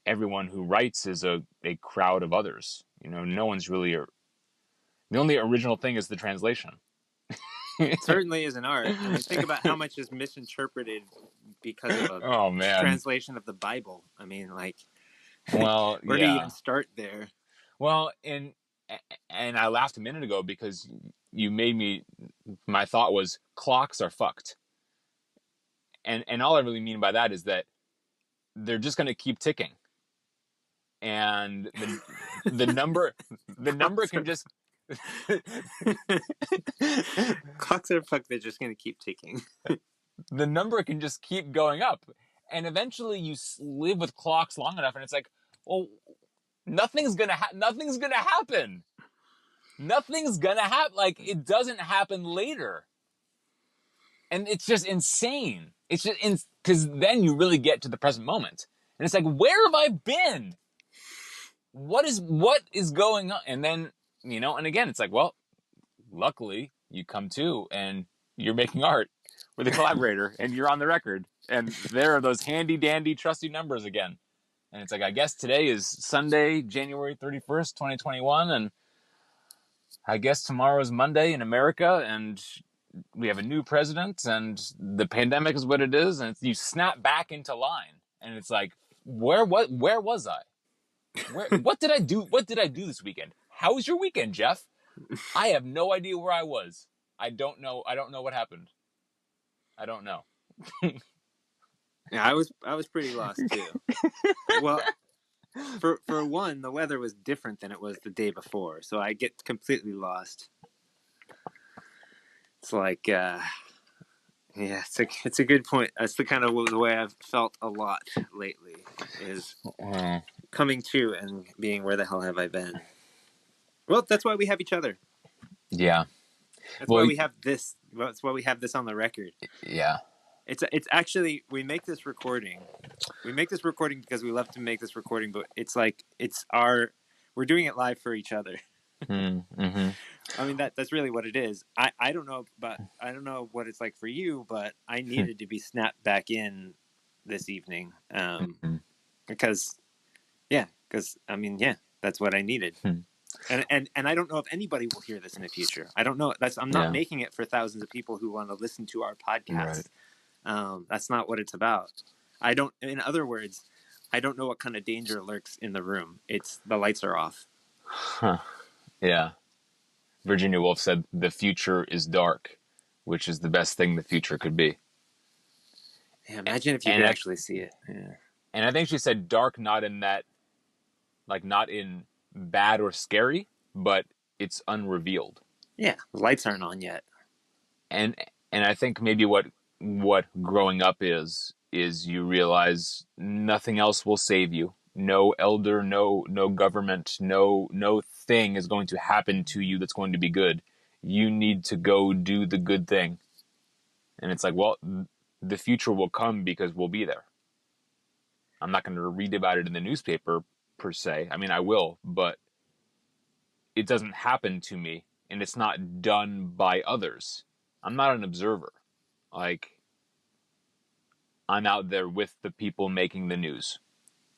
Speaker 2: everyone who writes is a crowd of others. No one's really the only original thing is the translation.
Speaker 1: Certainly is an art. I mean, think about how much is misinterpreted because of a
Speaker 2: Oh man.
Speaker 1: translation of the Bible. I mean, like,
Speaker 2: Well,
Speaker 1: where do you even
Speaker 2: yeah.
Speaker 1: start there?
Speaker 2: Well, and I laughed a minute ago because you made me. My thought was clocks are fucked, and all I really mean by that is that they're just going to keep ticking, and the number the number
Speaker 1: Clocks
Speaker 2: can
Speaker 1: are
Speaker 2: just
Speaker 1: clocks are fucked. They're just going to keep ticking.
Speaker 2: the number can just keep going up, and eventually you live with clocks long enough, and it's like, well, nothing's gonna happen. Nothing's gonna happen. Like, it doesn't happen later, and it's just insane. It's just because then you really get to the present moment, and it's like, where have I been? What is going on? And then, and again, it's like, well, luckily you come to and you're making art with a collaborator, and you're on the record, and there are those handy dandy trusty numbers again. And it's like, I guess today is Sunday, January 31st, 2021, and I guess tomorrow is Monday in America, and we have a new president, and the pandemic is what it is, and you snap back into line, and it's like, where was I? What did I do? What did I do this weekend? How was your weekend, Geoff? I have no idea where I was. I don't know. I don't know what happened. I don't know.
Speaker 1: Yeah, I was pretty lost too. Well, for one, the weather was different than it was the day before, so I get completely lost. It's like, yeah, it's a good point. That's the kind of the way I've felt a lot lately, is coming to and being, where the hell have I been? Well, that's why we have each other.
Speaker 2: Yeah.
Speaker 1: That's why
Speaker 2: Well,
Speaker 1: we have this. That's why we have this on the record.
Speaker 2: yeah.
Speaker 1: It's actually, we make this recording. We make this recording because we love to make this recording, but it's like we're doing it live for each other.
Speaker 2: Mm-hmm.
Speaker 1: I mean, that's really what it is. I don't know, but I don't know what it's like for you, but I needed to be snapped back in this evening, because I mean, yeah, that's what I needed. And I don't know if anybody will hear this in the future. I don't know. I'm not
Speaker 2: Yeah.
Speaker 1: making it for thousands of people who want to listen to our podcast.
Speaker 2: Right.
Speaker 1: That's not what it's about. I don't. In other words, I don't know what kind of danger lurks in the room. It's the lights are off.
Speaker 2: Huh. Yeah. Virginia Woolf said, "The future is dark," which is the best thing the future could be.
Speaker 1: Yeah, imagine if you
Speaker 2: And
Speaker 1: could
Speaker 2: I,
Speaker 1: actually see it. Yeah.
Speaker 2: and I think she said dark, not in that, like, not in bad or scary, but it's unrevealed.
Speaker 1: Yeah, the lights aren't on yet.
Speaker 2: And I think maybe what growing up is you realize nothing else will save you. No elder, no government, no thing is going to happen to you that's going to be good. You need to go do the good thing. And it's like, well, the future will come because we'll be there. I'm not going to read about it in the newspaper per se. I mean, I will, but it doesn't happen to me and it's not done by others. I'm not an observer. Like, I'm out there with the people making the news.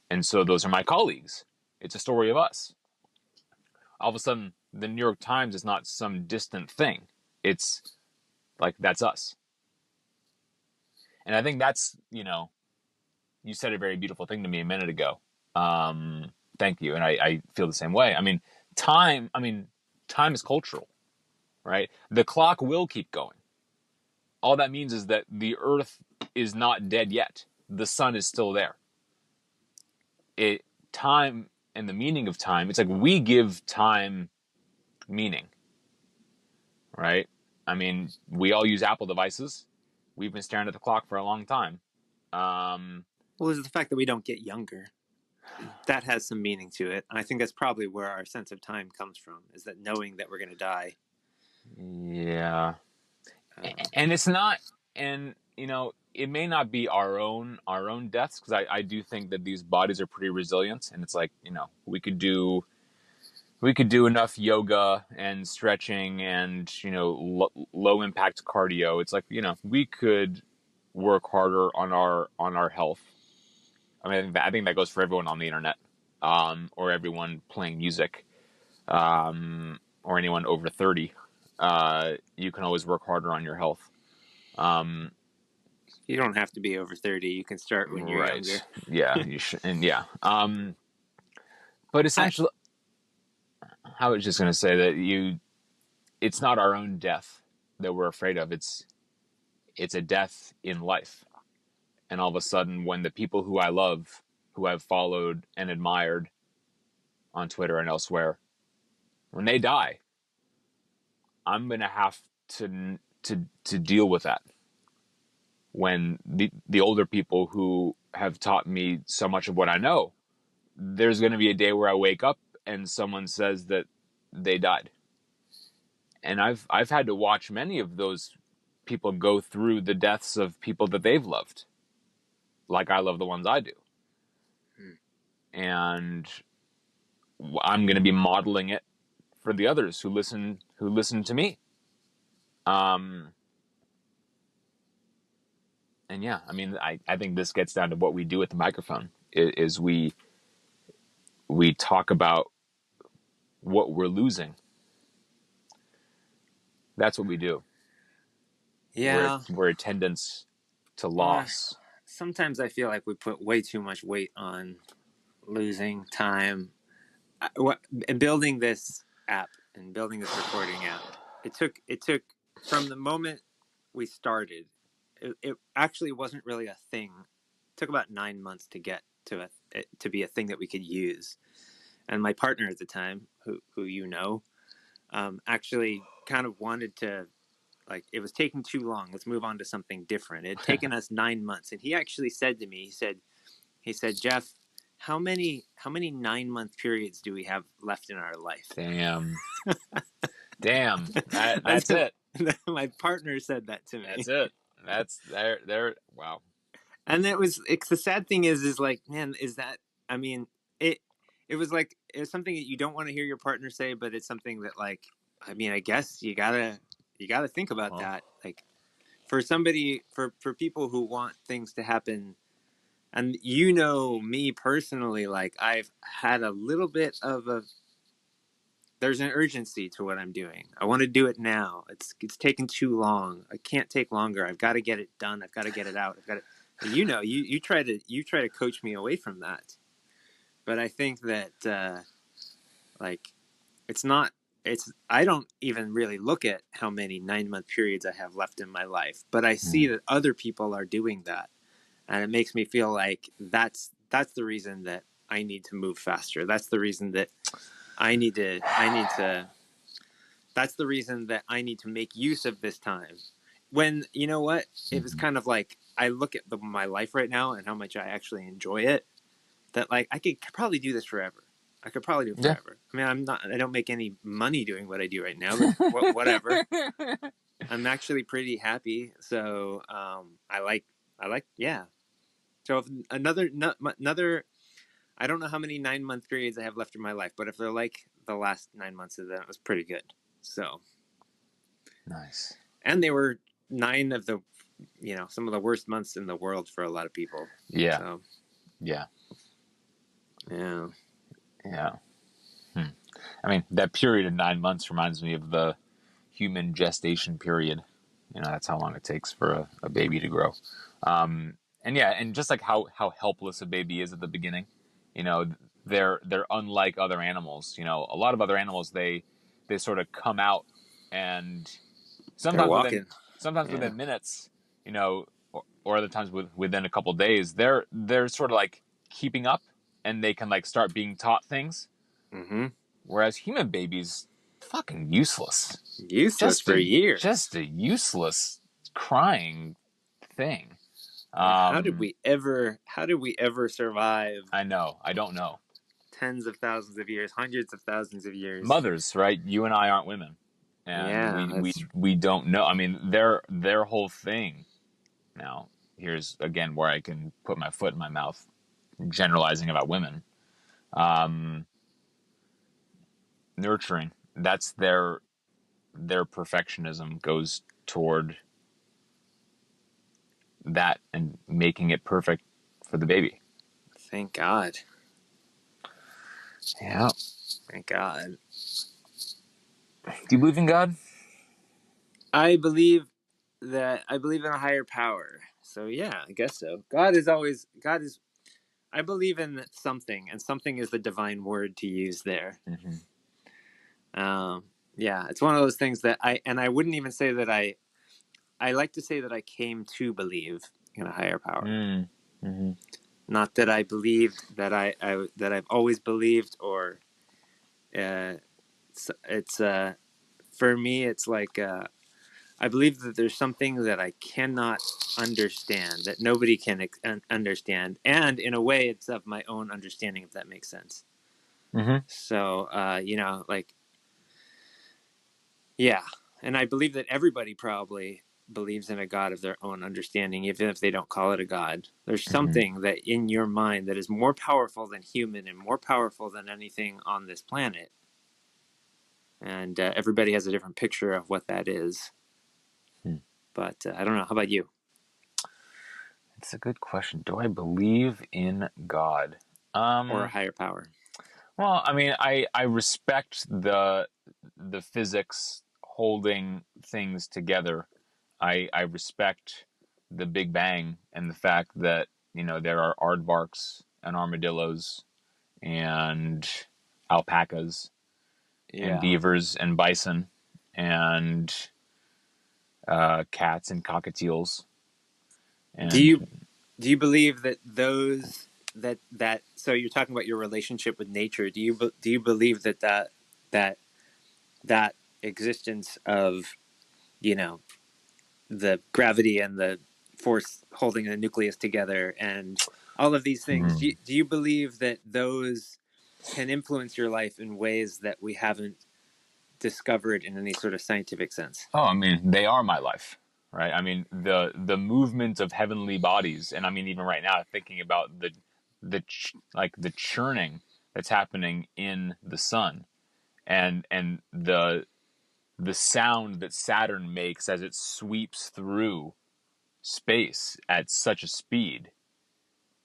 Speaker 2: And so those are my colleagues. It's a story of us. All of a sudden, the New York Times is not some distant thing. It's like, that's us. And I think that's, you said a very beautiful thing to me a minute ago. Thank you. And I feel the same way. Time, I mean, time is cultural, right? The clock will keep going. All that means is that the earth is not dead yet. The sun is still there. Time and the meaning of time, it's like we give time meaning, right? I mean, we all use Apple devices. We've been staring at the clock for a long time.
Speaker 1: Well, it's the fact that we don't get younger. That has some meaning to it. And I think that's probably where our sense of time comes from, is that knowing that we're going to die.
Speaker 2: Yeah. And it's not, and it may not be our own deaths, because I do think that these bodies are pretty resilient, and it's like, we could do enough yoga and stretching and low impact cardio. It's like, we could work harder on our health. I think that goes for everyone on the internet, or everyone playing music, or anyone over 30. You can always work harder on your health.
Speaker 1: You don't have to be over 30. You can start when you're younger.
Speaker 2: Right. Yeah. You should. And yeah. But essentially, I was just going to say that it's not our own death that we're afraid of. It's a death in life. And all of a sudden, when the people who I love, who I've followed and admired on Twitter and elsewhere, when they die, I'm going to have to deal with that. When the older people who have taught me so much of what I know, there's going to be a day where I wake up and someone says that they died. And I've had to watch many of those people go through the deaths of people that they've loved, like I love the ones I do. And I'm going to be modeling it for the others who listen to me. And yeah, I think this gets down to what we do with the microphone is we talk about what we're losing. That's what we do.
Speaker 1: Yeah.
Speaker 2: We're attendants to loss.
Speaker 1: Sometimes I feel like we put way too much weight on losing time. Building this app and building this recording app, it took from the moment we started. It actually wasn't really a thing. It took about 9 months to get to it to be a thing that we could use. And my partner at the time, who actually kind of wanted to, like, it was taking too long. Let's move on to something different. It had taken us 9 months, and he actually said to me, he said, Geoff, how many 9-month periods do we have left in our life?
Speaker 2: Damn. That's it.
Speaker 1: My partner said that to me.
Speaker 2: That's it. That's there. Wow.
Speaker 1: And the sad thing is like, man, is that, it was like, it's something that you don't want to hear your partner say, but it's something that, like, I guess you gotta think about that. Like, for people who want things to happen, and me personally, like, I've had a little bit of there's an urgency to what I'm doing. I want to do it now. It's taken too long. I can't take longer. I've got to get it done. I've got to get it out. I've got to, you try to coach me away from that. But I think that like, I don't even really look at how many 9-month periods I have left in my life, but I see that other people are doing that. And it makes me feel like that's the reason that I need to move faster. That's the reason that I need to that's the reason that I need to make use of this time. When, you know what? It was kind of like I look at my life right now and how much I actually enjoy it, that like I could probably do this forever. I could probably do it
Speaker 2: Yeah.
Speaker 1: forever. I mean, I don't make any money doing what I do right now, but whatever. I'm actually pretty happy. So, yeah. So if another, I don't know how many 9 month periods I have left in my life, but if they're like the last 9 months of that, it was pretty good. So,
Speaker 2: Nice.
Speaker 1: and they were nine of the, some of the worst months in the world for a lot of people.
Speaker 2: Yeah.
Speaker 1: So,
Speaker 2: Yeah.
Speaker 1: yeah.
Speaker 2: Yeah. I mean, that period of 9 months reminds me of the human gestation period. That's how long it takes for a baby to grow. And yeah, and just like how helpless a baby is at the beginning, you know, they're unlike other animals. A lot of other animals, they sort of come out, and
Speaker 1: They're
Speaker 2: sometimes within
Speaker 1: walking.
Speaker 2: sometimes
Speaker 1: Yeah.
Speaker 2: within minutes, or other times within a couple days, they're sort of like keeping up, and they can like start being taught things.
Speaker 1: Mm-hmm.
Speaker 2: Whereas human babies, fucking useless.
Speaker 1: Useless
Speaker 2: Just
Speaker 1: for
Speaker 2: a
Speaker 1: years.
Speaker 2: just a useless crying thing.
Speaker 1: Yeah. How did we ever survive
Speaker 2: I know. I don't know.
Speaker 1: tens of thousands of years, hundreds of thousands of years?
Speaker 2: Mothers, right? You and I aren't women, and
Speaker 1: Yeah,
Speaker 2: we don't know. I mean, their whole thing. Now, here's again where I can put my foot in my mouth, generalizing about women. Um, Nurturing. That's their perfectionism goes toward that and making it perfect for the baby.
Speaker 1: thank God.
Speaker 2: Yeah.
Speaker 1: Thank God.
Speaker 2: Do you believe in God?
Speaker 1: I believe in a higher power. So yeah, I guess so. God is I believe in something, and something is the divine word to use there.
Speaker 2: Mm-hmm.
Speaker 1: Yeah, it's one of those things that I wouldn't even say that I like to say that I came to believe in a higher power.
Speaker 2: Mm-hmm.
Speaker 1: Not that I believed that I've always believed, or it's for me it's like I believe that there's something that I cannot understand, that nobody can understand, and in a way it's of my own understanding, if that makes sense.
Speaker 2: Mm-hmm.
Speaker 1: So like, yeah, and I believe that everybody probably believes in a God of their own understanding, even if they don't call it a God. There's
Speaker 2: Mm-hmm.
Speaker 1: something that in your mind that is more powerful than human and more powerful than anything on this planet. And everybody has a different picture of what that is.
Speaker 2: Hmm.
Speaker 1: But I don't know. How about you?
Speaker 2: It's a good question. Do I believe in God?
Speaker 1: Or a higher power?
Speaker 2: Well, I mean, I respect the physics holding things together. I respect the Big Bang and the fact that there are aardvarks and armadillos and alpacas and
Speaker 1: Yeah.
Speaker 2: beavers and bison and cats and cockatiels
Speaker 1: Do you
Speaker 2: and
Speaker 1: do you believe that so you're talking about your relationship with nature? Do you believe that that existence of you know the gravity and the force holding the nucleus together and all of these things,
Speaker 2: hmm.
Speaker 1: do you believe that those can influence your life in ways that we haven't discovered in any sort of scientific sense?
Speaker 2: Oh, I mean, they are my life, right? I mean, the movement of heavenly bodies, and I mean, even right now, thinking about like the churning that's happening in the sun, and the sound that Saturn makes as it sweeps through space at such a speed.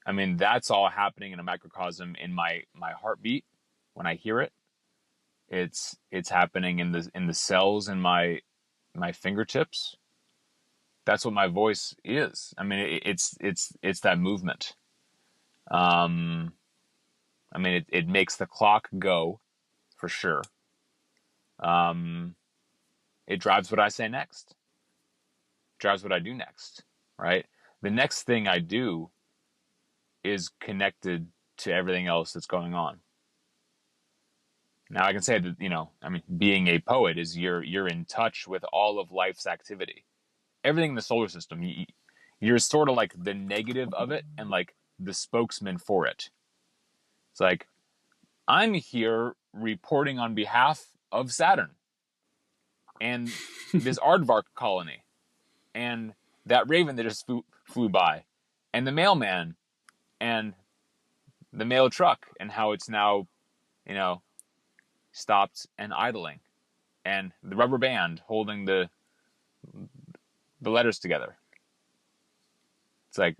Speaker 2: I mean, that's all happening in a microcosm in my heartbeat when I hear it. It's happening in the cells in my fingertips. That's what my voice is. I mean, it's that movement. Um, I mean, it makes the clock go for sure. Um, it drives what I say next. It drives what I do next. Right. The next thing I do is connected to everything else that's going on. Now I can say that, I mean, being a poet is you're in touch with all of life's activity, everything in the solar system. You're sort of like the negative of it and like the spokesman for it. It's like, I'm here reporting on behalf of Saturn and this aardvark colony and that raven that just flew by and the mailman and the mail truck and how it's now, you know, stopped and idling and the rubber band holding the letters together. It's like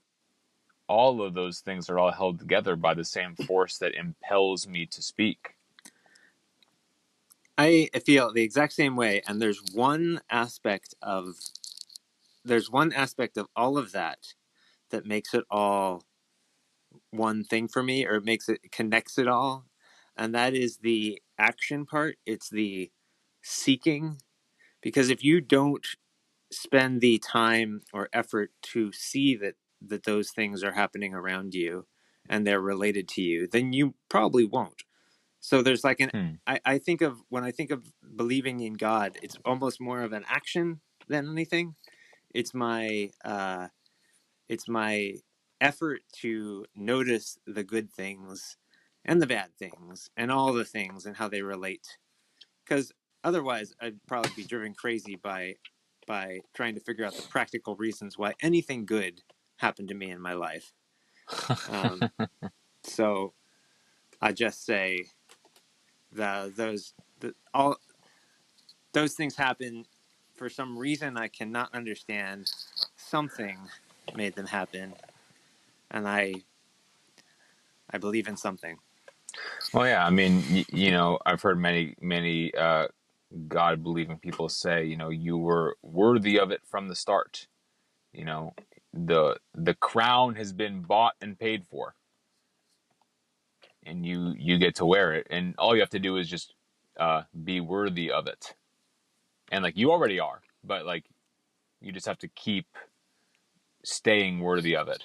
Speaker 2: all of those things are all held together by the same force that impels me to speak.
Speaker 1: I feel the exact same way, and there's one aspect of all of that that makes it all one thing for me, or connects it all, and that is the action part. It's the seeking, because if you don't spend the time or effort to see that those things are happening around you and they're related to you, then you probably won't. So there's like I think of, when I think of believing in God, it's almost more of an action than anything. It's my effort to notice the good things and the bad things and all the things and how they relate. Because otherwise, I'd probably be driven crazy by trying to figure out the practical reasons why anything good happened to me in my life. So I just say all those things happen for some reason I cannot understand. Something made them happen, and I believe in something.
Speaker 2: Well, yeah, I mean, I've heard many God believing people say, you were worthy of it from the start. You know, the crown has been bought and paid for, and you get to wear it, and all you have to do is just be worthy of it, and like you already are, but like you just have to keep staying worthy of it,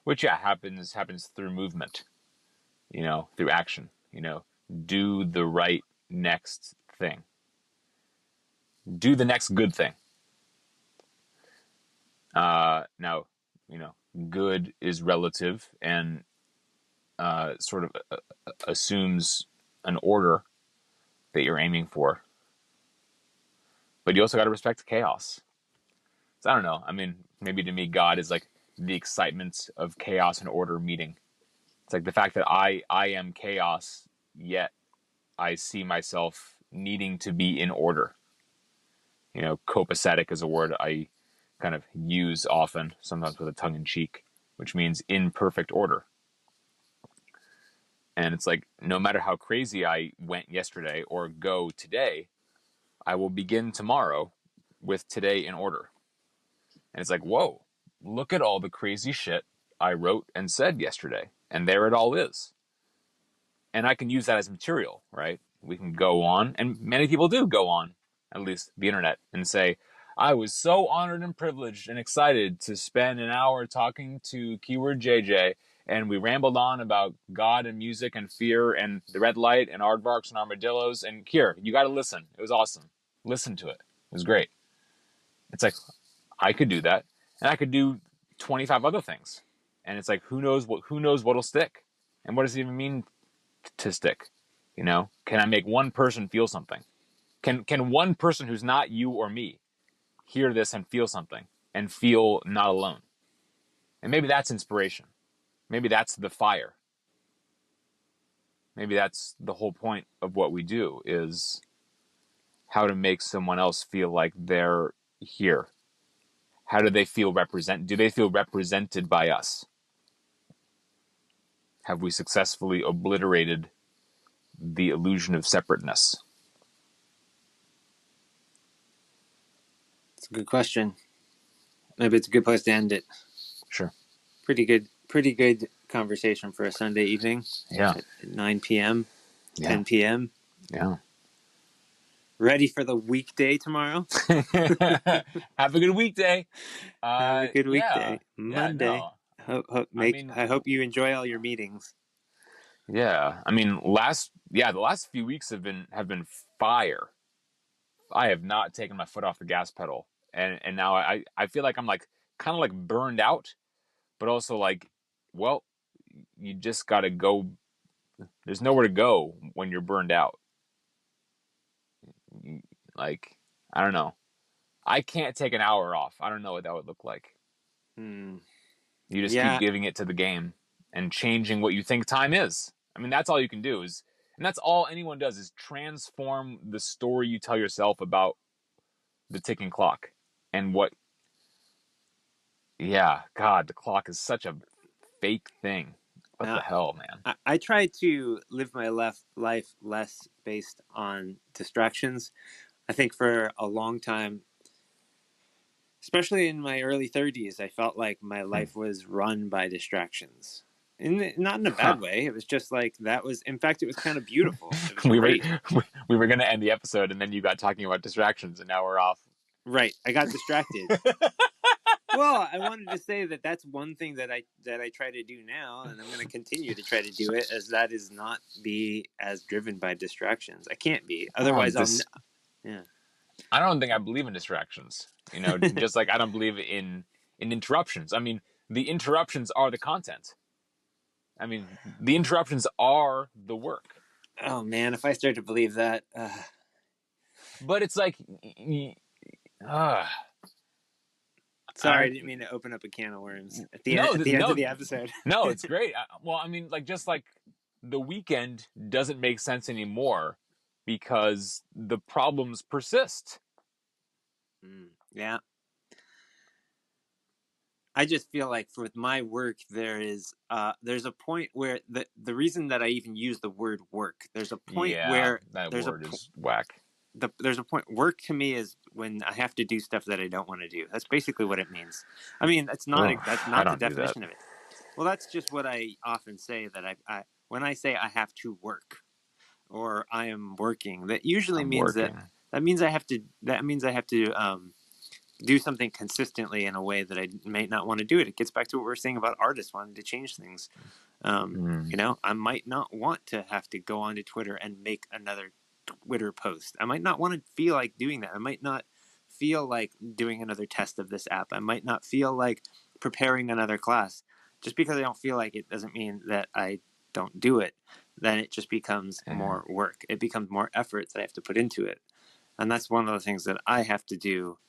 Speaker 2: which yeah happens through movement, through action. Do the right next thing, do the next good thing. Now, good is relative and sort of assumes an order that you're aiming for. But you also got to respect chaos. So I don't know. I mean, maybe to me, God is like the excitement of chaos and order meeting. It's like the fact that I am chaos, yet I see myself needing to be in order. Copacetic is a word I kind of use often, sometimes with a tongue in cheek, which means in perfect order. And it's like, no matter how crazy I went yesterday or go today, I will begin tomorrow with today in order. And it's like, whoa, look at all the crazy shit I wrote and said yesterday. And there it all is. And I can use that as material, right? We can go on, and many people do go on, at least the internet, and say, I was so honored and privileged and excited to spend an hour talking to keyword JJ, and we rambled on about God and music and fear and the red light and aardvarks and armadillos. And here, you got to listen. It was awesome. Listen to it. It was great. It's like, I could do that, and I could do 25 other things. And it's like, what'll stick? And what does it even mean to stick? Can I make one person feel something? Can one person who's not you or me hear this and feel something and feel not alone? And maybe that's inspiration. Maybe that's the fire. Maybe that's the whole point of what we do, is how to make someone else feel like they're here. How do they feel do they feel represented by us? Have we successfully obliterated the illusion of separateness?
Speaker 1: It's a good question. Maybe it's a good place to end it.
Speaker 2: Sure.
Speaker 1: Pretty good conversation for a Sunday evening.
Speaker 2: Yeah.
Speaker 1: At 9 p.m.,
Speaker 2: Yeah.
Speaker 1: 10 p.m.
Speaker 2: Yeah.
Speaker 1: Ready for the weekday tomorrow?
Speaker 2: Have a good weekday.
Speaker 1: Have a good
Speaker 2: Yeah.
Speaker 1: weekday.
Speaker 2: Yeah,
Speaker 1: Monday.
Speaker 2: no.
Speaker 1: I hope you enjoy all your meetings.
Speaker 2: Yeah, I mean, the last few weeks have been fire. I have not taken my foot off the gas pedal, and now I feel like I'm like kind of like burned out, but also like, well, you just got to go. There's nowhere to go when you're burned out. Like, I don't know. I can't take an hour off. I don't know what that would look like.
Speaker 1: Hmm.
Speaker 2: You just keep
Speaker 1: Yeah.
Speaker 2: giving it to the game and changing what you think time is. I mean, that's all you can do is, and that's all anyone does is transform the story you tell yourself about the ticking clock and what. Yeah, God, the clock is such a fake thing. What the
Speaker 1: Now,
Speaker 2: hell, man?
Speaker 1: I try to live my life less based on distractions. I think for a long time, especially in my early 30s, I felt like my
Speaker 2: Hmm.
Speaker 1: life was run by distractions. Not in a
Speaker 2: Huh.
Speaker 1: bad way. It was just like that was, in fact, it was kind of beautiful. It was
Speaker 2: we were
Speaker 1: great.
Speaker 2: we were gonna end the episode, and then you got talking about distractions, and now we're off.
Speaker 1: Right. I got distracted. Well, I wanted to say that that's one thing that I try to do now, and I'm going to continue to try to do it. As that is not be as driven by distractions. I can't be.
Speaker 2: Oh,
Speaker 1: Otherwise,
Speaker 2: this
Speaker 1: yeah.
Speaker 2: I don't think I believe in distractions. Just like I don't believe in interruptions. I mean, the interruptions are the content. I mean, the interruptions are the work.
Speaker 1: Oh man, if I start to believe that,
Speaker 2: But it's like, uh,
Speaker 1: sorry, I
Speaker 2: I
Speaker 1: didn't mean to open up a can of worms
Speaker 2: no,
Speaker 1: at the end of
Speaker 2: no,
Speaker 1: the episode.
Speaker 2: no. It's great. Well, I mean, like just like the weekend doesn't make sense anymore because the problems persist.
Speaker 1: Yeah, I just feel like with my work, there's a point where the reason that I even use the word work, there's a point
Speaker 2: Yeah,
Speaker 1: where
Speaker 2: that
Speaker 1: there's a
Speaker 2: word is whack.
Speaker 1: there's a point. Work to me is when I have to do stuff that I don't want to do. That's basically what it means. I mean,
Speaker 2: Oh,
Speaker 1: that's
Speaker 2: I
Speaker 1: not the
Speaker 2: don't do that.
Speaker 1: definition of it. Well, that's just what I often say, that I when I say I have to work or I am working, that usually
Speaker 2: I'm
Speaker 1: means
Speaker 2: working.
Speaker 1: that means I have to do something consistently in a way that I may not want to do it. It gets back to what we were saying about artists wanting to change things.
Speaker 2: Mm,
Speaker 1: I might not want to have to go onto Twitter and make another Twitter post. I might not want to feel like doing that. I might not feel like doing another test of this app. I might not feel like preparing another class. Just because I don't feel like it doesn't mean that I don't do it. Then it just becomes
Speaker 2: yeah,
Speaker 1: more work. It becomes more effort that I have to put into it. And that's one of the things that I have to do,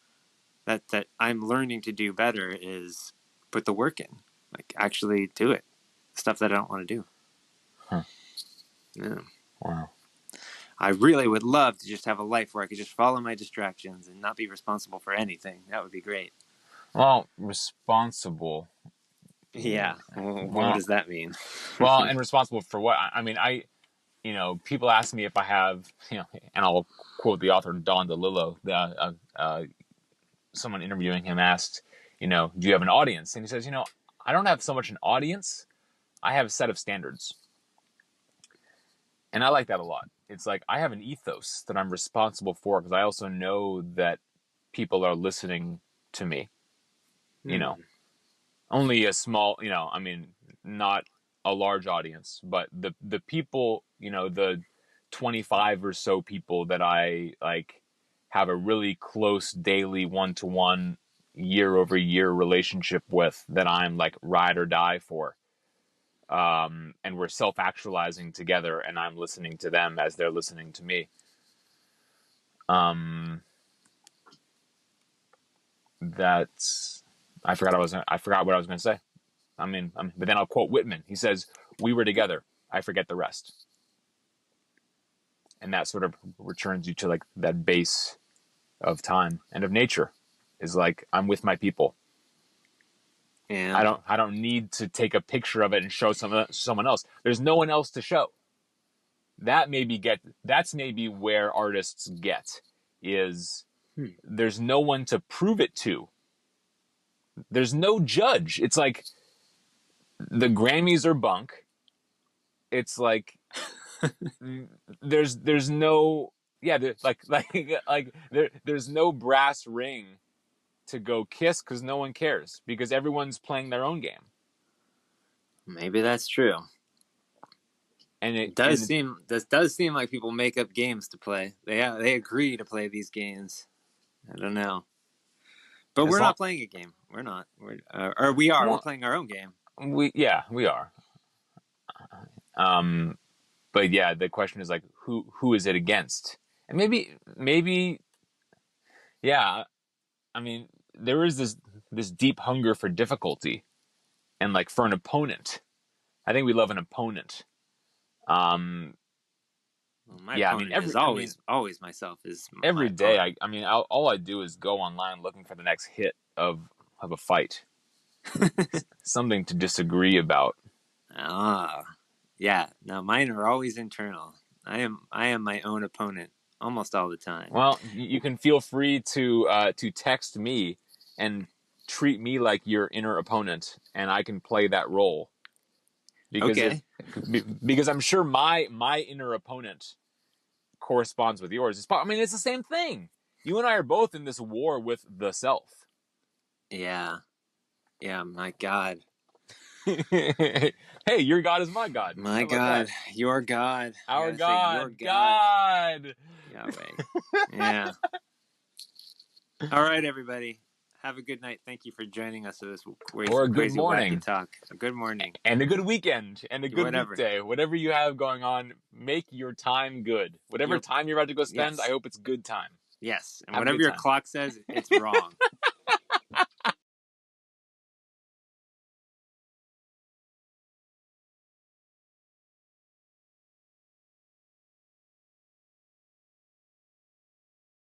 Speaker 1: that I'm learning to do better, is put the work in. Like actually do it. Stuff that I don't want to do.
Speaker 2: huh,
Speaker 1: Yeah.
Speaker 2: wow.
Speaker 1: I really would love to just have a life where I could just follow my distractions and not be responsible for anything. That would be great.
Speaker 2: Well, responsible.
Speaker 1: Yeah. What
Speaker 2: Well,
Speaker 1: does that mean?
Speaker 2: and responsible for what? I mean, people ask me if I have, and I'll quote the author Don DeLillo. Someone interviewing him asked, do you have an audience? And he says, I don't have so much an audience. I have a set of standards, and I like that a lot. It's like I have an ethos that I'm responsible for because I also know that people are listening to me. You know,
Speaker 1: Hmm.
Speaker 2: only a small, I mean, not a large audience, but the people, the 25 or so people that I like have a really close daily one-to-one year over year relationship with, that I'm like ride or die for. And we're self-actualizing together, and I'm listening to them as they're listening to me. Um, that's I forgot what I was going to say. But then I'll quote Whitman. He says, "We were together. I forget the rest," and that sort of returns you to like that base of time and of nature. Is like I'm with my people.
Speaker 1: Yeah.
Speaker 2: I don't need to take a picture of it and show someone else. There's no one else to show. That's maybe where artists get, is
Speaker 1: Hmm.
Speaker 2: there's no one to prove it to. There's no judge. It's like the Grammys are bunk. It's like there's no, yeah, there's no brass ring to go kiss because no one cares because everyone's playing their own game.
Speaker 1: Maybe that's true.
Speaker 2: and
Speaker 1: It does seem like people make up games to play. They agree to play these games. I don't know, but
Speaker 2: as
Speaker 1: we're
Speaker 2: long
Speaker 1: not playing a game. We're not. Or we are. We're
Speaker 2: well,
Speaker 1: playing our own game.
Speaker 2: we are. But yeah, the question is like, who is it against? And maybe yeah. I mean, there is this deep hunger for difficulty and like for an opponent. I think we love an opponent. Um,
Speaker 1: Well, my
Speaker 2: yeah, I mean
Speaker 1: opponent is always myself. Is my
Speaker 2: every day
Speaker 1: opponent.
Speaker 2: I mean all I do is go online looking for the next hit of a fight, something to disagree about.
Speaker 1: Ah, yeah. No, mine are always internal. I am my own opponent almost all the time.
Speaker 2: Well, you can feel free to text me and treat me like your inner opponent, and I can play that role because if
Speaker 1: Okay.
Speaker 2: because I'm sure my inner opponent corresponds with yours. I mean, it's the same thing. You and I are both in this war with the self.
Speaker 1: Yeah. Yeah. My God.
Speaker 2: Hey, your God is my God.
Speaker 1: My
Speaker 2: How about that?
Speaker 1: God. Your God. I
Speaker 2: Our
Speaker 1: gotta say your
Speaker 2: God,
Speaker 1: God.
Speaker 2: God.
Speaker 1: Yahweh. Yeah. All right, everybody. Have a good night. Thank you for joining us for this
Speaker 2: Or
Speaker 1: crazy,
Speaker 2: a good
Speaker 1: crazy, wacky
Speaker 2: morning.
Speaker 1: talk. A good morning.
Speaker 2: And a good weekend. And a good
Speaker 1: Whatever.
Speaker 2: weekday. Whatever you have going on, make your time good. Whatever
Speaker 1: Your
Speaker 2: time you're about to go spend, I
Speaker 1: yes,
Speaker 2: hope it's good time.
Speaker 1: yes, and
Speaker 2: Have a
Speaker 1: whatever
Speaker 2: good
Speaker 1: your
Speaker 2: time.
Speaker 1: clock says, it's wrong.